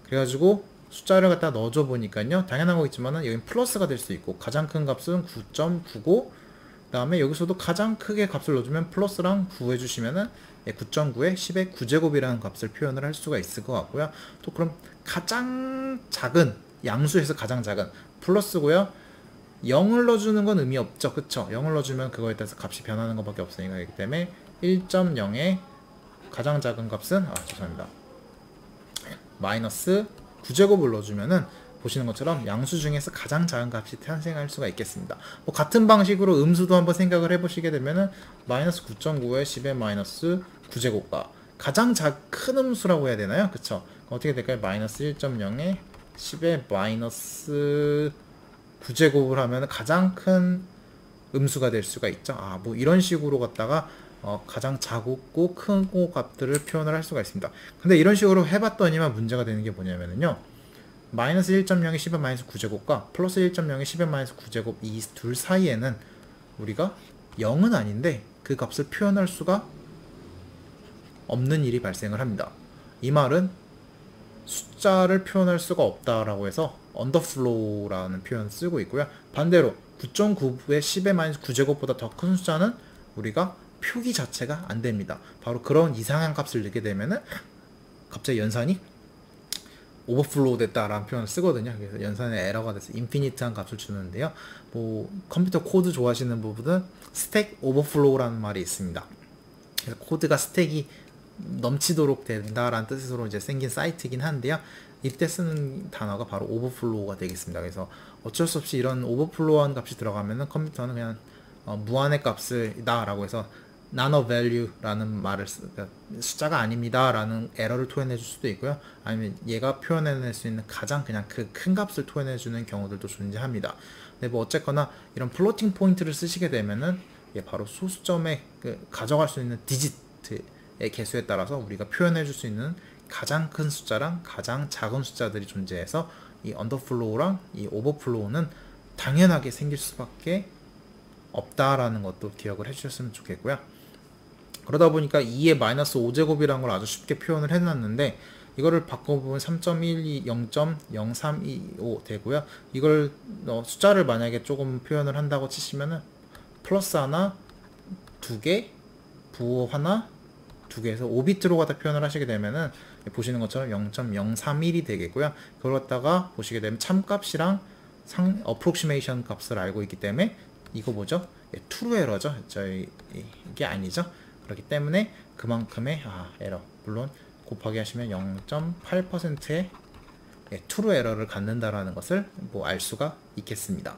그래가지고 숫자를 갖다 넣어줘 보니까요. 당연한 거겠지만은 여긴 플러스가 될 수 있고, 가장 큰 값은 9.95, 그 다음에 여기서도 가장 크게 값을 넣어주면 플러스랑 9 해주시면은 9.9에 10의 9제곱이라는 값을 표현을 할 수가 있을 것 같고요. 또 그럼 가장 작은, 양수에서 가장 작은 플러스고요. 0을 넣어주는 건 의미 없죠. 그쵸? 0을 넣어주면 그거에 따라서 값이 변하는 것밖에 없으니까, 그렇기 때문에 1.0의 가장 작은 값은 죄송합니다. 마이너스 9제곱을 넣어주면은 보시는 것처럼 양수 중에서 가장 작은 값이 탄생할 수가 있겠습니다. 뭐 같은 방식으로 음수도 한번 생각을 해보시게 되면은 마이너스 9.9에 10의 마이너스 9제곱과 가장 큰 음수라고 해야 되나요? 그쵸? 어떻게 될까요? 마이너스 1.0에 10에 마이너스 9제곱을 하면 가장 큰 음수가 될 수가 있죠. 뭐 이런 식으로 갖다가 가장 작고 크고 값들을 표현을 할 수가 있습니다. 근데 이런 식으로 해봤더니만 문제가 되는 게 뭐냐면요. 마이너스 1.0의 10의 마이너스 9제곱과 플러스 1.0의 10의 마이너스 9제곱 이 둘 사이에는 우리가 0은 아닌데 그 값을 표현할 수가 없는 일이 발생을 합니다. 이 말은 숫자를 표현할 수가 없다라고 해서 언더플로우라는 표현을 쓰고 있고요. 반대로 9.9의 10의 마이너스 9제곱보다 더 큰 숫자는 우리가 표기 자체가 안 됩니다. 바로 그런 이상한 값을 넣게 되면은 갑자기 연산이 오버플로우 됐다라는 표현을 쓰거든요. 그래서 연산에 에러가 돼서 인피니트한 값을 주는데요. 뭐 컴퓨터 코드 좋아하시는 분들은 스택 오버플로우라는 말이 있습니다. 그래서 코드가 스택이 넘치도록 된다라는 뜻으로 이제 생긴 사이트이긴 한데요. 이때 쓰는 단어가 바로 오버플로우가 되겠습니다. 그래서 어쩔 수 없이 이런 오버플로우한 값이 들어가면은 컴퓨터는 그냥 무한의 값을이다 라고 해서 none of value라는 말을 그러니까 숫자가 아닙니다 라는 에러를 토해내 줄 수도 있고요. 아니면 얘가 표현해낼 수 있는 가장 그냥 그 큰 값을 토해내 주는 경우들도 존재합니다. 근데 뭐 어쨌거나 이런 플로팅 포인트를 쓰시게 되면은 바로 소수점에 가져갈 수 있는 디지트의 개수에 따라서 우리가 표현해 줄 수 있는 가장 큰 숫자랑 가장 작은 숫자들이 존재해서 이 언더플로우랑 이 오버플로우는 당연하게 생길 수밖에 없다라는 것도 기억을 해주셨으면 좋겠고요. 그러다 보니까 2의 마이너스 5제곱이라는 걸 아주 쉽게 표현을 해놨는데 이거를 바꿔보면 3.12, 0.0325 되고요. 이걸 숫자를 만약에 조금 표현을 한다고 치시면은 플러스 하나, 두 개, 부호 하나, 두 개에서 5비트로 갖다 표현을 하시게 되면은 보시는 것처럼 0.031이 되겠고요. 그걸 갖다가 보시게 되면 참값이랑 어프록시메이션 값을 알고 있기 때문에 이거 뭐죠? true 에러죠. 이게 아니죠. 그렇기 때문에 그만큼의 에러 물론 곱하기 하시면 0.8%의 true 에러를 갖는다라는 것을 뭐 알 수가 있겠습니다.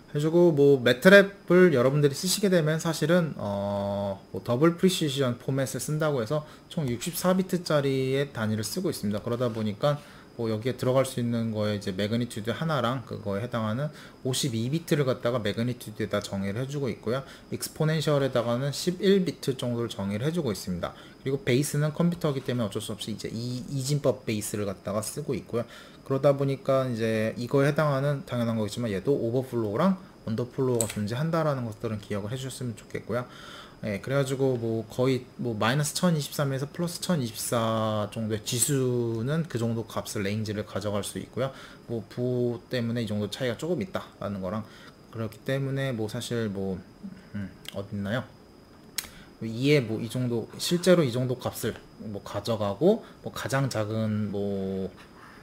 그래가지고 뭐 매트랩을 여러분들이 쓰시게 되면 사실은 뭐 더블 프리시전 포맷을 쓴다고 해서 총 64비트짜리의 단위를 쓰고 있습니다. 그러다 보니까 뭐 여기에 들어갈 수 있는 거에 이제 매그니튜드 하나랑 그거에 해당하는 52비트를 갖다가 매그니튜드에다 정의를 해주고 있고요. 익스포넨셜에다가는 11비트 정도를 정의를 해주고 있습니다. 그리고 베이스는 컴퓨터이기 때문에 어쩔 수 없이 이제 이진법 베이스를 갖다가 쓰고 있고요. 그러다 보니까 이제 이거에 해당하는 당연한 거겠지만 얘도 오버플로우랑 언더플로우가 존재한다라는 것들은 기억을 해주셨으면 좋겠고요. 그래가지고 뭐 거의 뭐 마이너스 1023에서 플러스 1024 정도의 지수는 그 정도 값을 레인지를 가져갈 수 있고요. 뭐 부호 때문에 이 정도 차이가 조금 있다라는 거랑 그렇기 때문에 뭐 사실 뭐 어디 있나요? 이에 뭐 이 정도 실제로 이 정도 값을 뭐 가져가고 뭐 가장 작은 뭐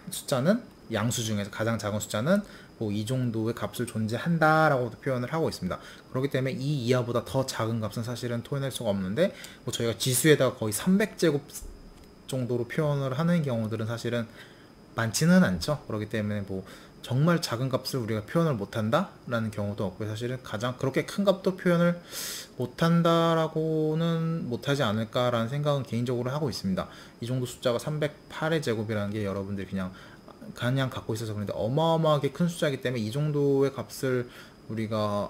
숫자는 양수 중에서 가장 작은 숫자는 뭐 이 정도의 값을 존재한다라고도 표현을 하고 있습니다. 그렇기 때문에 이 이하보다 더 작은 값은 사실은 토해낼 수가 없는데 뭐 저희가 지수에다가 거의 300제곱 정도로 표현을 하는 경우들은 사실은 많지는 않죠. 그렇기 때문에 뭐 정말 작은 값을 우리가 표현을 못한다 라는 경우도 없고 사실은 가장 그렇게 큰 값도 표현을 못한다라고는 못하지 않을까라는 생각은 개인적으로 하고 있습니다. 이 정도 숫자가 308의 제곱이라는 게 여러분들이 그냥 갖고 있어서 그런데 어마어마하게 큰 숫자이기 때문에 이 정도의 값을 우리가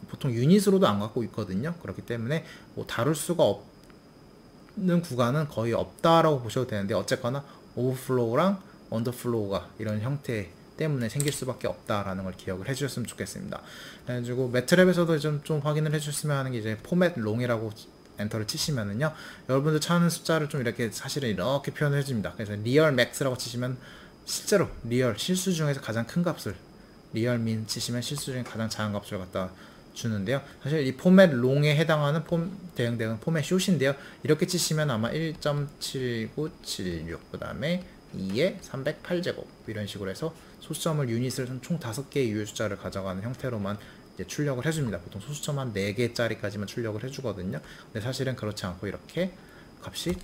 보통 유닛으로도 안 갖고 있거든요. 그렇기 때문에 뭐 다룰 수가 없는 구간은 거의 없다라고 보셔도 되는데 어쨌거나 오버플로우랑 언더플로우가 이런 형태 때문에 생길 수밖에 없다라는 걸 기억을 해주셨으면 좋겠습니다. 그래가지고 매트랩에서도 좀 확인을 해주셨으면 하는 게 이제 포맷 롱이라고 엔터를 치시면은요 여러분들 찾는 숫자를 좀 이렇게 사실은 이렇게 표현을 해줍니다. 그래서 리얼 맥스라고 치시면 실제로 리얼 실수 중에서 가장 큰 값을 리얼 민 치시면 실수 중에 가장 작은 값을 갖다 주는데요. 사실 이 포맷 롱에 해당하는 대응대응 포맷 숏인데요. 이렇게 치시면 아마 1.7976 그 다음에 2에 308제곱 이런 식으로 해서 소수점을 유닛을 총 5개의 유효 숫자를 가져가는 형태로만 이제 출력을 해줍니다. 보통 소수점 한 4개짜리까지만 출력을 해주거든요. 근데 사실은 그렇지 않고 이렇게 값이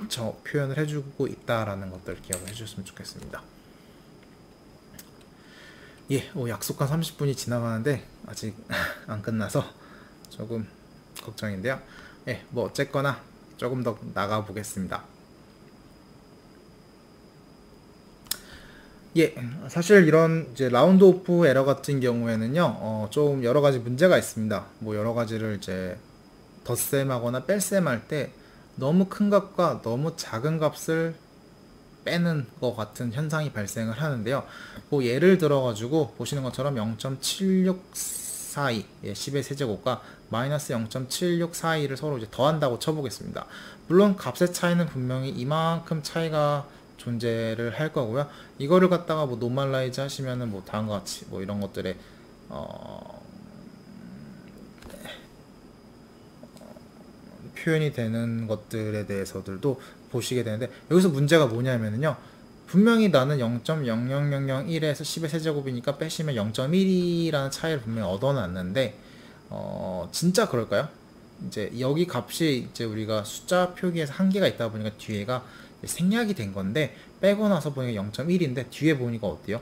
쫙 표현을 해주고 있다라는 것들 기억을 해주셨으면 좋겠습니다. 약속한 30분이 지나가는데 아직 안 끝나서 조금 걱정인데요. 뭐 어쨌거나 조금 더 나가 보겠습니다. 예, 사실 이런 이제 라운드 오프 에러 같은 경우에는요, 좀 여러 가지 문제가 있습니다. 뭐 여러 가지를 이제 덧셈하거나 뺄셈 할 때 너무 큰 값과 너무 작은 값을 빼는 것 같은 현상이 발생을 하는데요. 뭐 예를 들어가지고 보시는 것처럼 0.7642, 예, 10의 세제곱과 마이너스 0.7642를 서로 이제 더한다고 쳐보겠습니다. 물론 값의 차이는 분명히 이만큼 차이가 존재를 할 거고요. 이거를 갖다가 뭐 노멀라이즈 하시면은 뭐 다음과 같이 뭐 이런 것들에 표현이 되는 것들에 대해서들도 보시게 되는데, 여기서 문제가 뭐냐면요, 분명히 나는 0.00001에서 10의 세제곱이니까 빼시면 0.1이라는 차이를 분명히 얻어놨는데, 진짜 그럴까요? 이제 여기 값이 이제 우리가 숫자 표기에서 한계가 있다 보니까 뒤에가 생략이 된 건데, 빼고 나서 보니까 0.1인데 뒤에 보니까 어때요?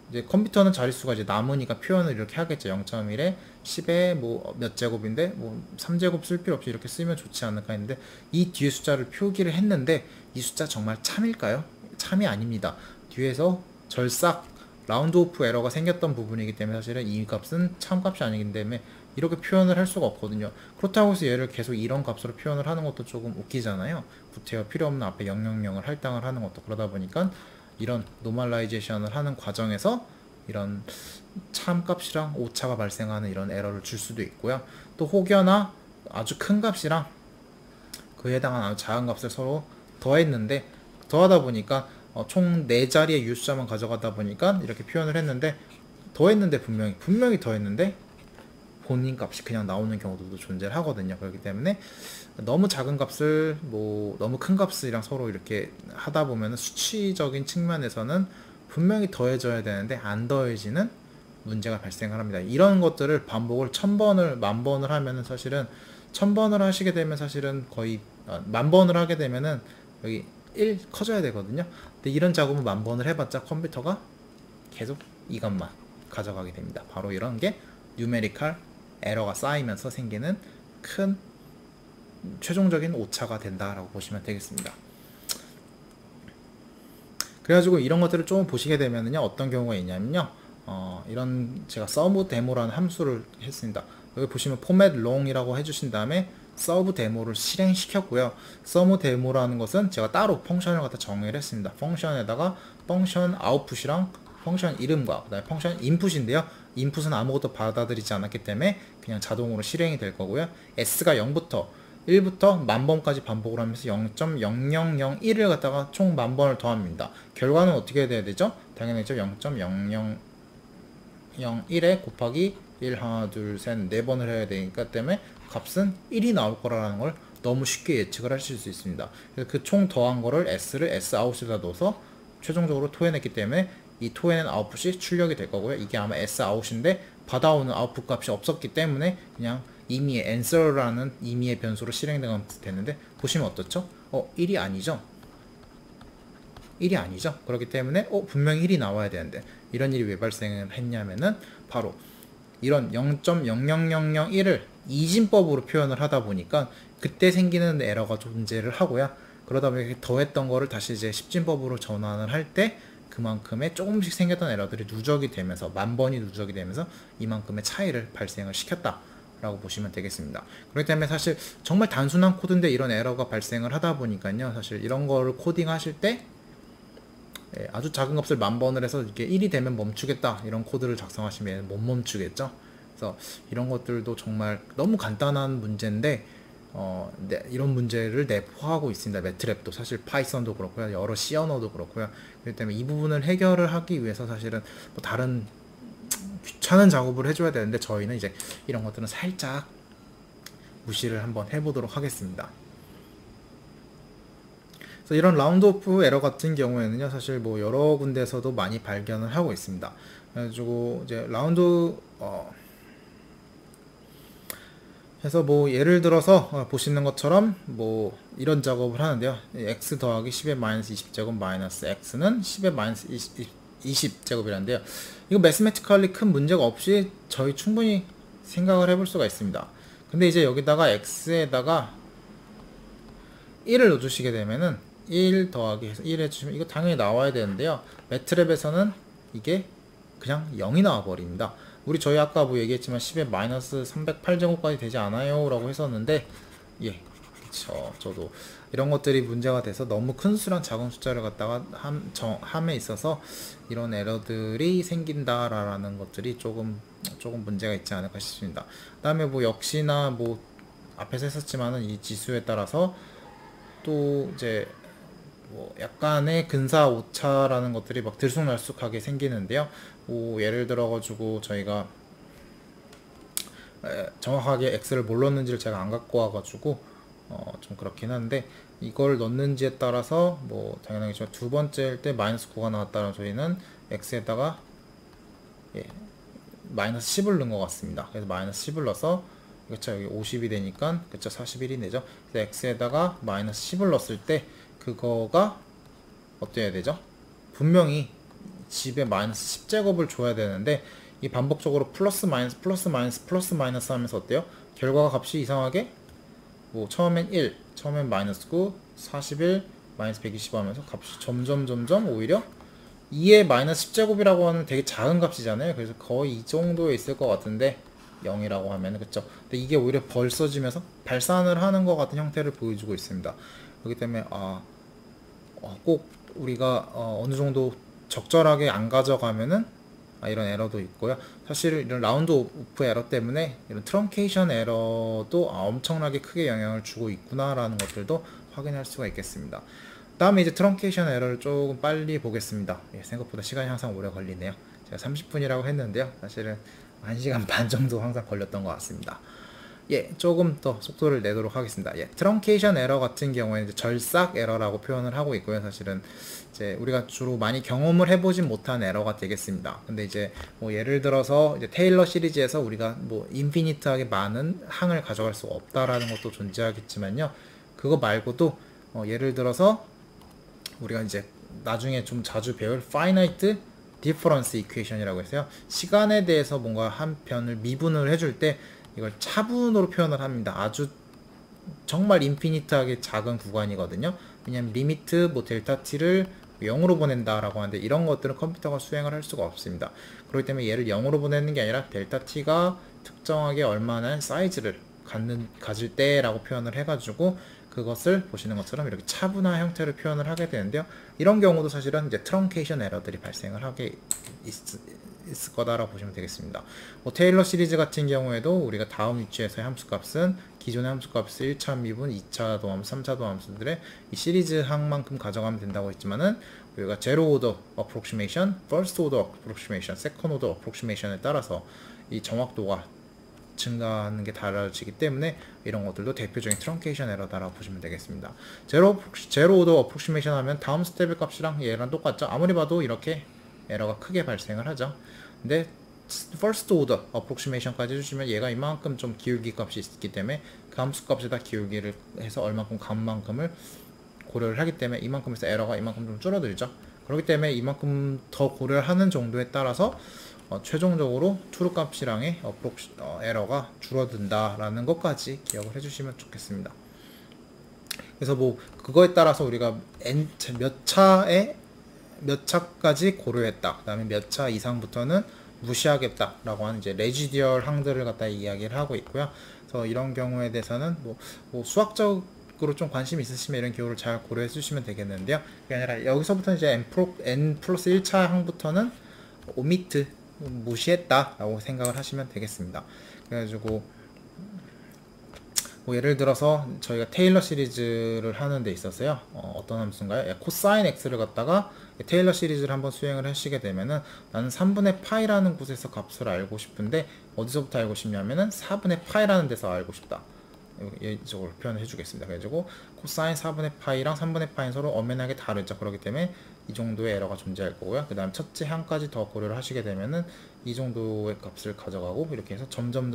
이제 컴퓨터는 자릿수가 이제 남으니까 표현을 이렇게 하겠죠. 0.1에 10에 뭐 몇 제곱인데 뭐 3제곱 쓸 필요 없이 이렇게 쓰면 좋지 않을까 했는데, 이 뒤에 숫자를 표기를 했는데 이 숫자 정말 참일까요? 참이 아닙니다. 뒤에서 절삭 라운드 오프 에러가 생겼던 부분이기 때문에 사실은 이 값은 참값이 아니기 때문에 이렇게 표현을 할 수가 없거든요. 그렇다고 해서 얘를 계속 이런 값으로 표현을 하는 것도 조금 웃기잖아요. 구태여 필요 없는 앞에 000을 할당을 하는 것도. 그러다 보니까 이런 노멀라이제이션을 하는 과정에서 이런 참값이랑 오차가 발생하는 이런 에러를 줄 수도 있고요. 또 혹여나 아주 큰 값이랑 그에 해당한 아주 작은 값을 서로 더했는데, 더하다 보니까 총 4자리의 유수자만 가져가다 보니까 이렇게 표현을 했는데, 더했는데 분명히 더했는데 본인 값이 그냥 나오는 경우도 존재를 하거든요. 그렇기 때문에 너무 작은 값을 뭐 너무 큰 값이랑 서로 이렇게 하다 보면 수치적인 측면에서는 분명히 더해져야 되는데 안 더해지는 문제가 발생을 합니다. 이런 것들을 반복을 1000번을 10,000번을 하면은 사실은 1000번을 하시게 되면 사실은 거의 10,000번을 하게 되면은 여기 1 커져야 되거든요. 근데 이런 작업을 10,000번을 해봤자 컴퓨터가 계속 이것만 가져가게 됩니다. 바로 이런 게 뉴메리컬 에러가 쌓이면서 생기는 큰 최종적인 오차가 된다라고 보시면 되겠습니다. 그래가지고 이런 것들을 좀 보시게 되면요, 어떤 경우가 있냐면요, 이런 제가 서브 데모라는 함수를 했습니다. 여기 보시면 format long이라고 해주신 다음에 서브 데모를 실행시켰고요. 서브 데모라는 것은 제가 따로 펑션을 갖다 정의를 했습니다. 펑션에다가 펑션 아웃풋이랑 펑션 이름과 그다음에 펑션 인풋인데요. 인풋은 아무것도 받아들이지 않았기 때문에 그냥 자동으로 실행이 될 거고요. s가 0부터 1부터 10,000번까지 반복을 하면서 0.0001을 갖다가 총 10,000번을 더합니다. 결과는 어떻게 돼야 되죠? 당연히죠. 0.0001에 곱하기 1, 하나, 둘, 셋, 4번을 해야 되니까 때문에 값은 1이 나올 거라는 걸 너무 쉽게 예측을 하실 수 있습니다. 그래서 그 총 더한 거를 s를 s-out에다 넣어서 최종적으로 토해냈기 때문에 이 토해낸 아웃풋이 출력이 될 거고요. 이게 아마 s-out인데 받아오는 아웃풋 값이 없었기 때문에 그냥 임의의 answer라는 임의의 변수로 실행됐는데, 보시면 어떻죠? 1이 아니죠? 1이 아니죠? 그렇기 때문에 분명히 1이 나와야 되는데, 이런 일이 왜 발생을 했냐면은 바로 이런 0.00001을 이진법으로 표현을 하다 보니까 그때 생기는 에러가 존재를 하고요. 그러다 보니까 더했던 거를 다시 이제 10진법으로 전환을 할 때 그만큼의 조금씩 생겼던 에러들이 누적이 되면서 10,000번이 누적이 되면서 이만큼의 차이를 발생을 시켰다 라고 보시면 되겠습니다. 그렇기 때문에 사실 정말 단순한 코드인데 이런 에러가 발생을 하다 보니까요, 사실 이런 거를 코딩 하실 때 아주 작은 값을 10,000번을 해서 이게 1이 되면 멈추겠다 이런 코드를 작성하시면 못 멈추겠죠. 그래서 이런 것들도 정말 너무 간단한 문제인데 이런 문제를 내포하고 있습니다. 매트랩도 사실 파이썬도 그렇고요, 여러 C 언어도 그렇고요. 그렇기 때문에 이 부분을 해결을 하기 위해서 사실은 뭐 다른 귀찮은 작업을 해줘야 되는데, 저희는 이제 이런 것들은 살짝 무시를 한번 해보도록 하겠습니다. 그래서 이런 라운드 오프 에러 같은 경우에는요, 사실 뭐 여러 군데에서도 많이 발견을 하고 있습니다. 그래가지고 이제 라운드 해서 뭐 예를 들어서 보시는 것처럼 뭐 이런 작업을 하는데요. x 더하기 10의 마이너스 20제곱 마이너스 x는 10의 마이너스 20제곱이라는데요. 이거 매스매티컬리 큰 문제가 없이 저희 충분히 생각을 해볼 수가 있습니다. 근데 이제 여기다가 x에다가 1을 넣어주시게 되면은 1 더하기 해서 1 해주시면 이거 당연히 나와야 되는데요. 매트랩에서는 이게 그냥 0이 나와버립니다. 저희 아까 뭐 얘기했지만 10에 마이너스 308제곱까지 되지 않아요 라고 했었는데, 예, 그쵸. 저도 이런 것들이 문제가 돼서 너무 큰 수랑 작은 숫자를 갖다가 함에 있어서 이런 에러들이 생긴다라는 것들이 조금 문제가 있지 않을까 싶습니다. 그 다음에 뭐 역시나 뭐 앞에서 했었지만은 이 지수에 따라서 또 이제 뭐 약간의 근사 오차라는 것들이 막 들쑥날쑥하게 생기는데요. 뭐 예를 들어 가지고 저희가 정확하게 x를 뭘 넣는지를 제가 안 갖고 와 가지고 좀 그렇긴 한데, 이걸 넣는지에 따라서 뭐 당연하겠지만 두 번째일 때 마이너스 9가 나왔다면 저희는 x에다가 마이너스 10을 넣은 것 같습니다. 그래서 마이너스 10을 넣어서, 그쵸, 여기 50이 되니까, 그쵸, 41이 되죠. 그래서 x에다가 마이너스 10을 넣었을 때 그거가 어때야 되죠? 분명히 집에 마이너스 10제곱을 줘야 되는데, 이 반복적으로 플러스 마이너스 플러스 마이너스 플러스 마이너스 하면서 어때요? 결과가 값이 이상하게 뭐 처음엔 1, 처음엔 마이너스 9, 41, 마이너스 120 하면서 값이 점점 오히려 2의 마이너스 10제곱이라고 하는 되게 작은 값이잖아요. 그래서 거의 이 정도에 있을 것 같은데 0이라고 하면은, 그쵸. 근데 이게 오히려 벌써지면서 발산을 하는 것 같은 형태를 보여주고 있습니다. 그렇기 때문에 꼭 우리가 어느 정도 적절하게 안 가져가면은 이런 에러도 있고요. 사실 이런 라운드 오프 에러 때문에 이런 트렁케이션 에러도 엄청나게 크게 영향을 주고 있구나라는 것들도 확인할 수가 있겠습니다. 다음에 이제 트렁케이션 에러를 조금 빨리 보겠습니다. 생각보다 시간이 항상 오래 걸리네요. 제가 30분이라고 했는데요. 사실은 1시간 반 정도 항상 걸렸던 것 같습니다. 조금 더 속도를 내도록 하겠습니다. 트렁케이션 에러 같은 경우에는 이제 절삭 에러라고 표현을 하고 있고요. 사실은 이제 우리가 주로 많이 경험을 해보진 못한 에러가 되겠습니다. 근데 이제 뭐 예를 들어서 이제 테일러 시리즈에서 우리가 뭐 인피니트하게 많은 항을 가져갈 수가 없다라는 것도 존재하겠지만요. 그거 말고도 예를 들어서 우리가 이제 나중에 좀 자주 배울 finite difference equation이라고 해서요. 시간에 대해서 뭔가 한 편을 미분을 해줄 때 이걸 차분으로 표현을 합니다. 아주 정말 인피니트하게 작은 구간이거든요. 왜냐면 리미트 뭐 델타 t를 0으로 보낸다라고 하는데, 이런 것들은 컴퓨터가 수행을 할 수가 없습니다. 그렇기 때문에 얘를 0으로 보내는 게 아니라 델타 t가 특정하게 얼마나 사이즈를 가질 때라고 표현을 해가지고 그것을 보시는 것처럼 이렇게 차분한 형태를 표현을 하게 되는데요. 이런 경우도 사실은 이제 트렁케이션 에러들이 발생을 하게 있을 거다라고 보시면 되겠습니다. 뭐 테일러 시리즈 같은 경우에도 우리가 다음 위치에서의 함수값은 기존의 함수값을 1차 미분, 2차 도함수, 3차 도함수들의 이 시리즈 항만큼 가져가면 된다고 했지만은, 우리가 제로 오더 어프록시메이션, 퍼스트 오더 어프록시메이션, 세컨 오더 어프록시메이션에 따라서 이 정확도가 증가하는 게 달라지기 때문에 이런 것들도 대표적인 트렁케이션 에러다라고 보시면 되겠습니다. 제로 오더 어프록시메이션 하면 다음 스텝의 값이랑 얘랑 똑같죠. 아무리 봐도 이렇게 에러가 크게 발생을 하죠. 근데 first order approximation까지 해주시면 얘가 이만큼 좀 기울기 값이 있기 때문에 그 함수 값에다 기울기를 해서 얼만큼 값만큼을 고려를 하기 때문에 이만큼에서 에러가 이만큼 좀 줄어들죠. 그렇기 때문에 이만큼 더 고려를 하는 정도에 따라서 최종적으로 트루 값이랑의 에러가 줄어든다라는 것까지 기억을 해주시면 좋겠습니다. 그래서 뭐 그거에 따라서 우리가 몇 차까지 고려했다, 그 다음에 몇 차 이상부터는 무시하겠다 라고 하는 이제 레지디얼 항들을 갖다 이야기를 하고 있고요. 그래서 이런 경우에 대해서는 뭐 수학적으로 좀 관심 있으시면 이런 기호를 잘 고려해 주시면 되겠는데요. 그게 아니라 여기서부터 이제 n 플러스 1차 항부터는 오미트, 무시했다 라고 생각을 하시면 되겠습니다. 그래가지고 뭐 예를 들어서 저희가 테일러 시리즈를 하는 데 있어서요, 어떤 함수인가요? 코사인 x를 갖다가 테일러 시리즈를 한번 수행을 하시게 되면은, 나는 3분의 파이라는 곳에서 값을 알고 싶은데 어디서부터 알고 싶냐면은 4분의 파이라는 데서 알고 싶다. 이쪽으로 표현을 해주겠습니다. 그래가지고 코사인 4분의 파이랑 3분의 파이는 서로 엄연하게 다르죠. 그렇기 때문에 이 정도의 에러가 존재할 거고요. 그 다음 첫째 항까지 더 고려를 하시게 되면은 이 정도의 값을 가져가고, 이렇게 해서 점점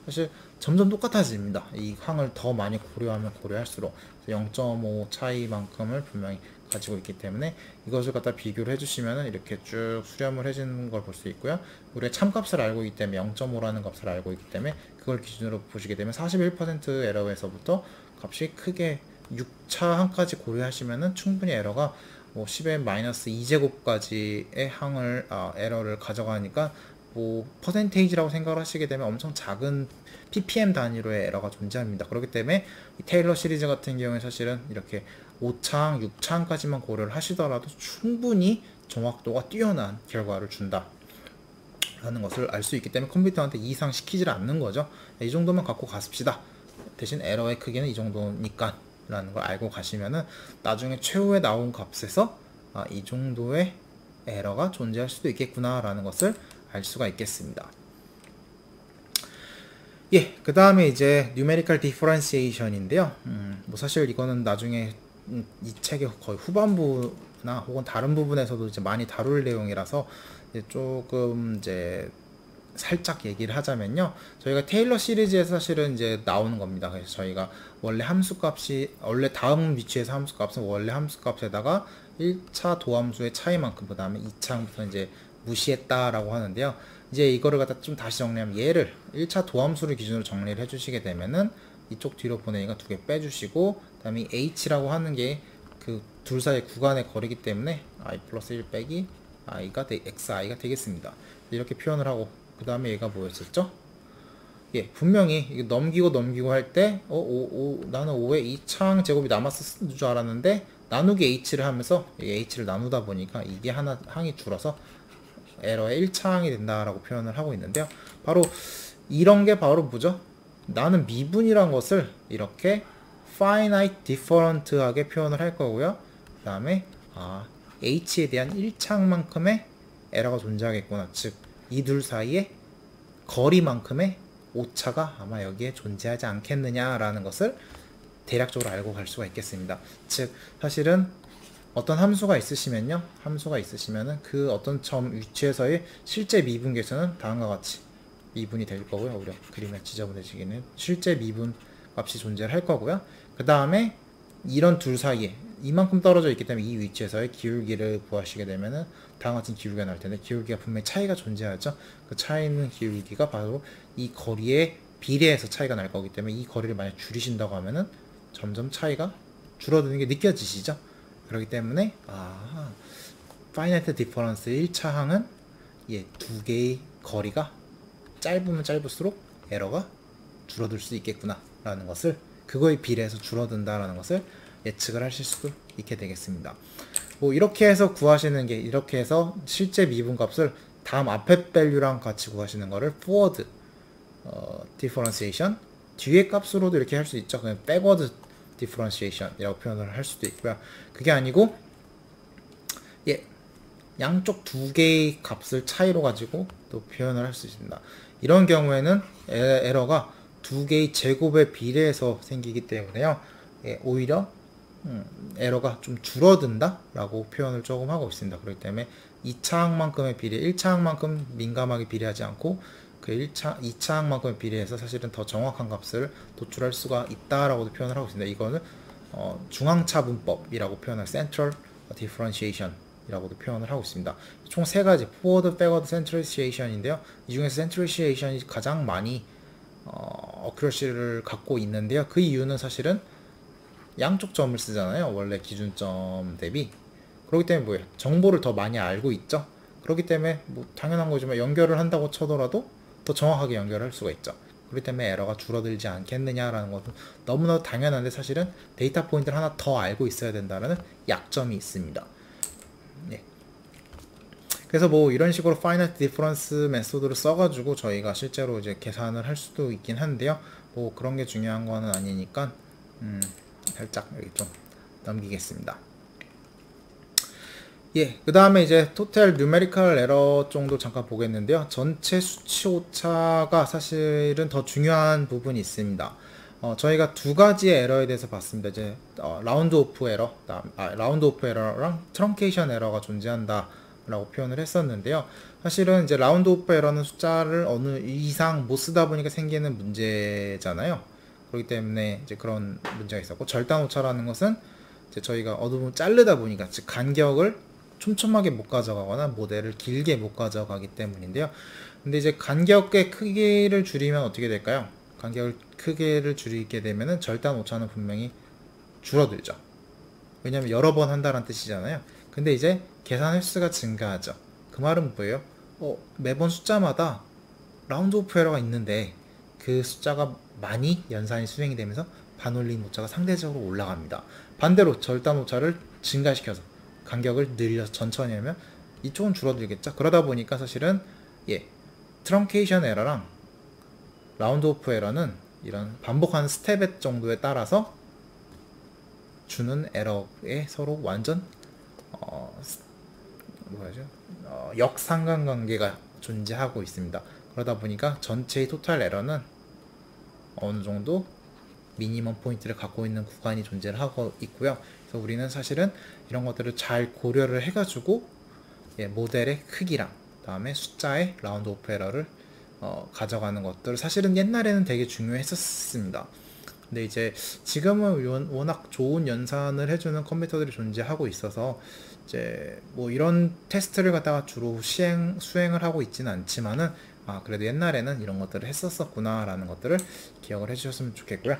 사실 점점 똑같아집니다. 이 항을 더 많이 고려하면 고려할수록 0.5 차이만큼을 분명히 가지고 있기 때문에 이것을 갖다 비교를 해주시면 이렇게 쭉 수렴을 해주는 걸 볼 수 있고요. 우리가 참값을 알고 있기 때문에 0.5라는 값을 알고 있기 때문에 그걸 기준으로 보시게 되면 41% 에러에서부터 값이 크게 6차 항까지 고려하시면은 충분히 에러가 뭐 10의 마이너스 2제곱까지의 항을 에러를 가져가니까 뭐 퍼센테이지라고 생각을 하시게 되면 엄청 작은 ppm 단위로의 에러가 존재합니다. 그렇기 때문에 이 테일러 시리즈 같은 경우에 사실은 이렇게 5차항, 6차항까지만 고려를 하시더라도 충분히 정확도가 뛰어난 결과를 준다 라는 것을 알 수 있기 때문에 컴퓨터한테 이상 시키질 않는 거죠. 이 정도만 갖고 가십시다. 대신 에러의 크기는 이 정도니까 라는 걸 알고 가시면은 나중에 최후에 나온 값에서 이 정도의 에러가 존재할 수도 있겠구나 라는 것을 알 수가 있겠습니다. 예, 그 다음에 이제 Numerical Differentiation인데요. 뭐 사실 이거는 나중에 이 책의 거의 후반부나 혹은 다른 부분에서도 이제 많이 다룰 내용이라서 이제 조금 이제 살짝 얘기를 하자면요. 저희가 테일러 시리즈에서 사실은 이제 나오는 겁니다. 그래서 저희가 원래 함수값이, 원래 다음 위치에서 함수값은 원래 함수값에다가 1차 도함수의 차이만큼, 그 다음에 2차부터 이제 무시했다라고 하는데요. 이제 이거를 갖다 좀 다시 정리하면 얘를 1차 도함수를 기준으로 정리를 해주시게 되면은 이쪽 뒤로 보내니까 두 개 빼주시고, 그 다음에 h라고 하는 게 그 둘 사이 구간의 거리기 때문에 i 플러스 1 빼기 xi가 되겠습니다. 이렇게 표현을 하고, 그 다음에 얘가 뭐였었죠? 예, 분명히 이거 넘기고 할 때 나는 5의 2창 제곱이 남았을 줄 알았는데 나누기 h를 하면서 h를 나누다 보니까 이게 하나 항이 줄어서 에러의 1차항이 된다라고 표현을 하고 있는데요. 바로 이런 게 바로 뭐죠? 나는 미분이란 것을 이렇게 finite different하게 표현을 할 거고요. 그 다음에 h에 대한 1차항만큼의 에러가 존재하겠구나. 즉 이 둘 사이에 거리만큼의 오차가 아마 여기에 존재하지 않겠느냐라는 것을 대략적으로 알고 갈 수가 있겠습니다. 즉 사실은 어떤 함수가 있으시면요, 그 어떤 점 위치에서의 실제 미분 계수는 다음과 같이 미분이 될 거고요. 오히려 그림에 지저분해지기는 실제 미분 값이 존재를 할 거고요. 그 다음에 이런 둘 사이에 이만큼 떨어져 있기 때문에 이 위치에서의 기울기를 구하시게 되면은 다음과 같은 기울기가 나올 텐데, 기울기가 분명히 차이가 존재하죠. 그 차이 있는 기울기가 바로 이 거리에 비례해서 차이가 날 거기 때문에 이 거리를 만약 줄이신다고 하면은 점점 차이가 줄어드는 게 느껴지시죠? 그렇기 때문에 finite difference 1차 항은 두 개의 거리가 짧으면 짧을수록 에러가 줄어들 수 있겠구나 라는 것을, 그거에 비례해서 줄어든다라는 것을 예측을 하실 수도 있게 되겠습니다. 뭐 이렇게 해서 구하시는 게, 이렇게 해서 실제 미분 값을 다음 앞에 밸류랑 같이 구하시는 거를 forward differentiation, 뒤에 값으로도 이렇게 할 수 있죠. 그냥 backward differentiation 이라고 표현을 할 수도 있고요. 그게 아니고 양쪽 두 개의 값을 차이로 가지고 또 표현을 할 수 있습니다. 이런 경우에는 에러가 두 개의 제곱에 비례해서 생기기 때문에요. 오히려 에러가 좀 줄어든다 라고 표현을 조금 하고 있습니다. 그렇기 때문에 2차항만큼의 비례, 1차항만큼 민감하게 비례하지 않고 그 2차항만큼의 비례해서 사실은 더 정확한 값을 도출할 수가 있다라고도 표현을 하고 있습니다. 이거는 중앙차분법이라고 표현할 Central Differentiation 이라고도 표현을 하고 있습니다. 총 세 가지, forward, backward, centralization인데요. 이 중에서 centralization이 가장 많이 어큐러시를 갖고 있는데요. 그 이유는 사실은 양쪽 점을 쓰잖아요. 원래 기준점 대비. 그렇기 때문에 뭐예요? 정보를 더 많이 알고 있죠. 그렇기 때문에 뭐 당연한 거지만 연결을 한다고 쳐더라도 더 정확하게 연결할 수가 있죠. 그렇기 때문에 에러가 줄어들지 않겠느냐라는 것은 너무나 당연한데, 사실은 데이터 포인트를 하나 더 알고 있어야 된다는 약점이 있습니다. 그래서 뭐 이런 식으로 finite difference 메소드를 써가지고 저희가 실제로 이제 계산을 할 수도 있긴 한데요. 뭐 그런 게 중요한 거는 아니니까 살짝 여기 좀 넘기겠습니다. 그 다음에 이제 total numerical error 정도 잠깐 보겠는데요. 전체 수치 오차가 사실은 더 중요한 부분이 있습니다. 저희가 두 가지의 에러에 대해서 봤습니다. 이제 라운드 오프 에러랑 트렁케이션 에러가 존재한다 라고 표현을 했었는데요. 사실은 이제 라운드 오프 에러는 숫자를 어느 이상 못 쓰다 보니까 생기는 문제잖아요. 그렇기 때문에 이제 그런 문제가 있었고, 절단 오차라는 것은 이제 저희가 어느 부분 자르다 보니까, 즉 간격을 촘촘하게 못 가져가거나 모델을 길게 못 가져가기 때문인데요. 근데 이제 간격의 크기를 줄이면 어떻게 될까요? 간격을 크기를 줄이게 되면은 절단 오차는 분명히 줄어들죠. 왜냐면 여러 번 한다는 뜻이잖아요. 근데 이제 계산 횟수가 증가하죠. 그 말은 뭐예요? 매번 숫자마다 라운드 오프 에러가 있는데 그 숫자가 많이 연산이 수행이 되면서 반올림 오차가 상대적으로 올라갑니다. 반대로 절단 오차를 증가시켜서 간격을 늘려서 천천히 하면 이쪽은 줄어들겠죠. 그러다 보니까 사실은 트렁케이션 에러랑 라운드 오프 에러는 이런 반복하는 스텝 정도에 따라서 주는 에러에 서로 완전 역상관관계가 존재하고 있습니다. 그러다 보니까 전체의 토탈 에러는 어느 정도 미니멈 포인트를 갖고 있는 구간이 존재를 하고 있고요. 그래서 우리는 사실은 이런 것들을 잘 고려를 해가지고 모델의 크기랑 다음에 숫자의 라운드 오프 에러를 가져가는 것들 사실은 옛날에는 되게 중요했었습니다. 근데 이제 지금은 워낙 좋은 연산을 해주는 컴퓨터들이 존재하고 있어서 이제 뭐 이런 테스트를 갖다가 주로 수행을 하고 있지는 않지만은 그래도 옛날에는 이런 것들을 했었구나 라는 것들을 기억을 해주셨으면 좋겠고요.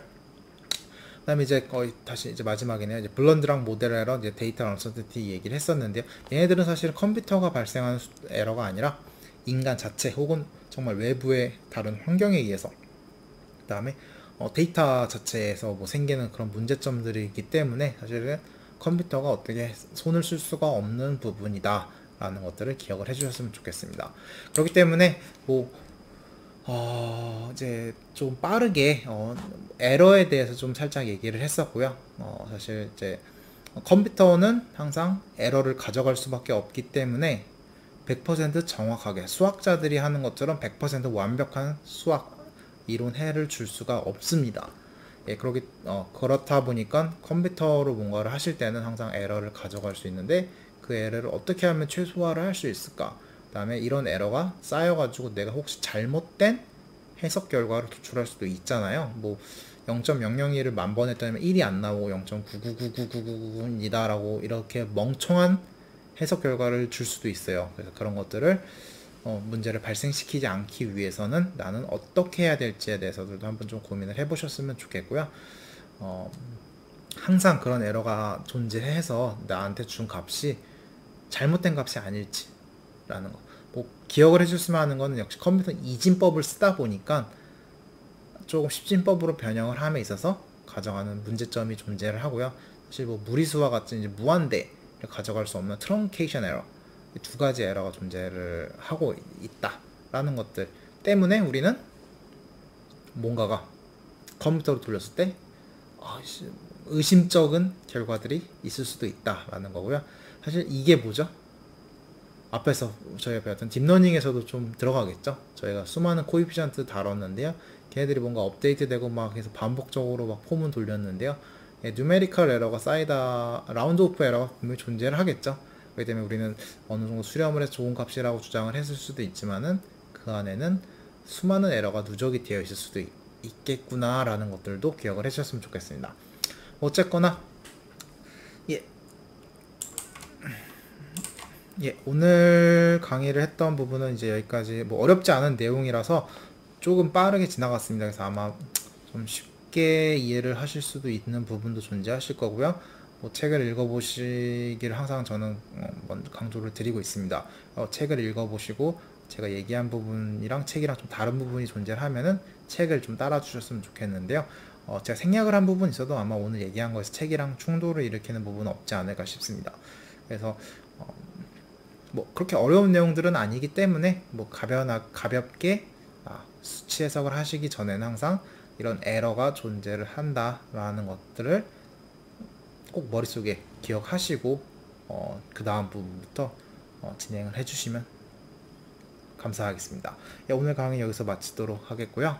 그 다음에 이제 거의 다시 이제 마지막에는 이제 블런드랑 모델 에러, 이제 데이터 언서티티 얘기를 했었는데요. 얘네들은 사실 컴퓨터가 발생하는 에러가 아니라 인간 자체 혹은 정말 외부의 다른 환경에 의해서, 그 다음에 데이터 자체에서 뭐 생기는 그런 문제점들이기 때문에 사실은 컴퓨터가 어떻게 손을 쓸 수가 없는 부분이다 라는 것들을 기억을 해주셨으면 좋겠습니다. 그렇기 때문에 뭐 이제 좀 빠르게 에러에 대해서 좀 살짝 얘기를 했었고요. 사실 이제 컴퓨터는 항상 에러를 가져갈 수밖에 없기 때문에 100% 정확하게 수학자들이 하는 것처럼 100% 완벽한 수학 이론해를 줄 수가 없습니다. 그렇다 보니까 컴퓨터로 뭔가를 하실 때는 항상 에러를 가져갈 수 있는데 그 에러를 어떻게 하면 최소화를 할 수 있을까? 그 다음에 이런 에러가 쌓여가지고 내가 혹시 잘못된 해석 결과를 도출할 수도 있잖아요. 뭐 0.001을 만 번 했다면 1이 안 나오고 0.9999999입니다 라고 이렇게 멍청한 해석 결과를 줄 수도 있어요. 그래서 그런 것들을 문제를 발생시키지 않기 위해서는 나는 어떻게 해야 될지에 대해서도 한번 좀 고민을 해보셨으면 좋겠고요. 항상 그런 에러가 존재해서 나한테 준 값이 잘못된 값이 아닐지라는 거. 뭐 기억을 해줬으면 하는 거는 역시 컴퓨터 이진법을 쓰다 보니까 조금 십진법으로 변형을 함에 있어서 가져가는 문제점이 존재를 하고요. 사실 뭐 무리수와 같은 이제 무한대를 가져갈 수 없는 트렁케이션 에러, 두 가지 에러가 존재를 하고 있다라는 것들 때문에 우리는 뭔가가 컴퓨터로 돌렸을 때 의심쩍은 결과들이 있을 수도 있다라는 거고요. 사실 이게 뭐죠? 앞에서 저희가 배웠던 딥러닝에서도 좀 들어가겠죠. 저희가 수많은 코에피션트 다뤘는데요. 걔네들이 뭔가 업데이트되고 막 해서 반복적으로 막 폼은 돌렸는데요. 뉴메리컬 에러가 쌓이다, 라운드 오프 에러가 분명히 존재를 하겠죠. 그렇기 때문에 우리는 어느 정도 수렴을 해서 좋은 값이라고 주장을 했을 수도 있지만은 그 안에는 수많은 에러가 누적이 되어 있을 수도 있겠구나 라는 것들도 기억을 해주셨으면 좋겠습니다. 어쨌거나 오늘 강의를 했던 부분은 이제 여기까지, 뭐 어렵지 않은 내용이라서 조금 빠르게 지나갔습니다. 그래서 아마 좀 쉽게 이해를 하실 수도 있는 부분도 존재하실 거고요. 뭐 책을 읽어보시기를 항상 저는 먼저 강조를 드리고 있습니다. 책을 읽어보시고 제가 얘기한 부분이랑 책이랑 좀 다른 부분이 존재를 하면은 책을 좀 따라 주셨으면 좋겠는데요. 제가 생략을 한 부분이 있어도 아마 오늘 얘기한 거에서 책이랑 충돌을 일으키는 부분은 없지 않을까 싶습니다. 그래서 뭐 그렇게 어려운 내용들은 아니기 때문에 뭐 가볍게 수치 해석을 하시기 전에는 항상 이런 에러가 존재를 한다라는 것들을 꼭 머릿속에 기억하시고 그 다음 부분부터 진행을 해주시면 감사하겠습니다. 오늘 강의 여기서 마치도록 하겠고요.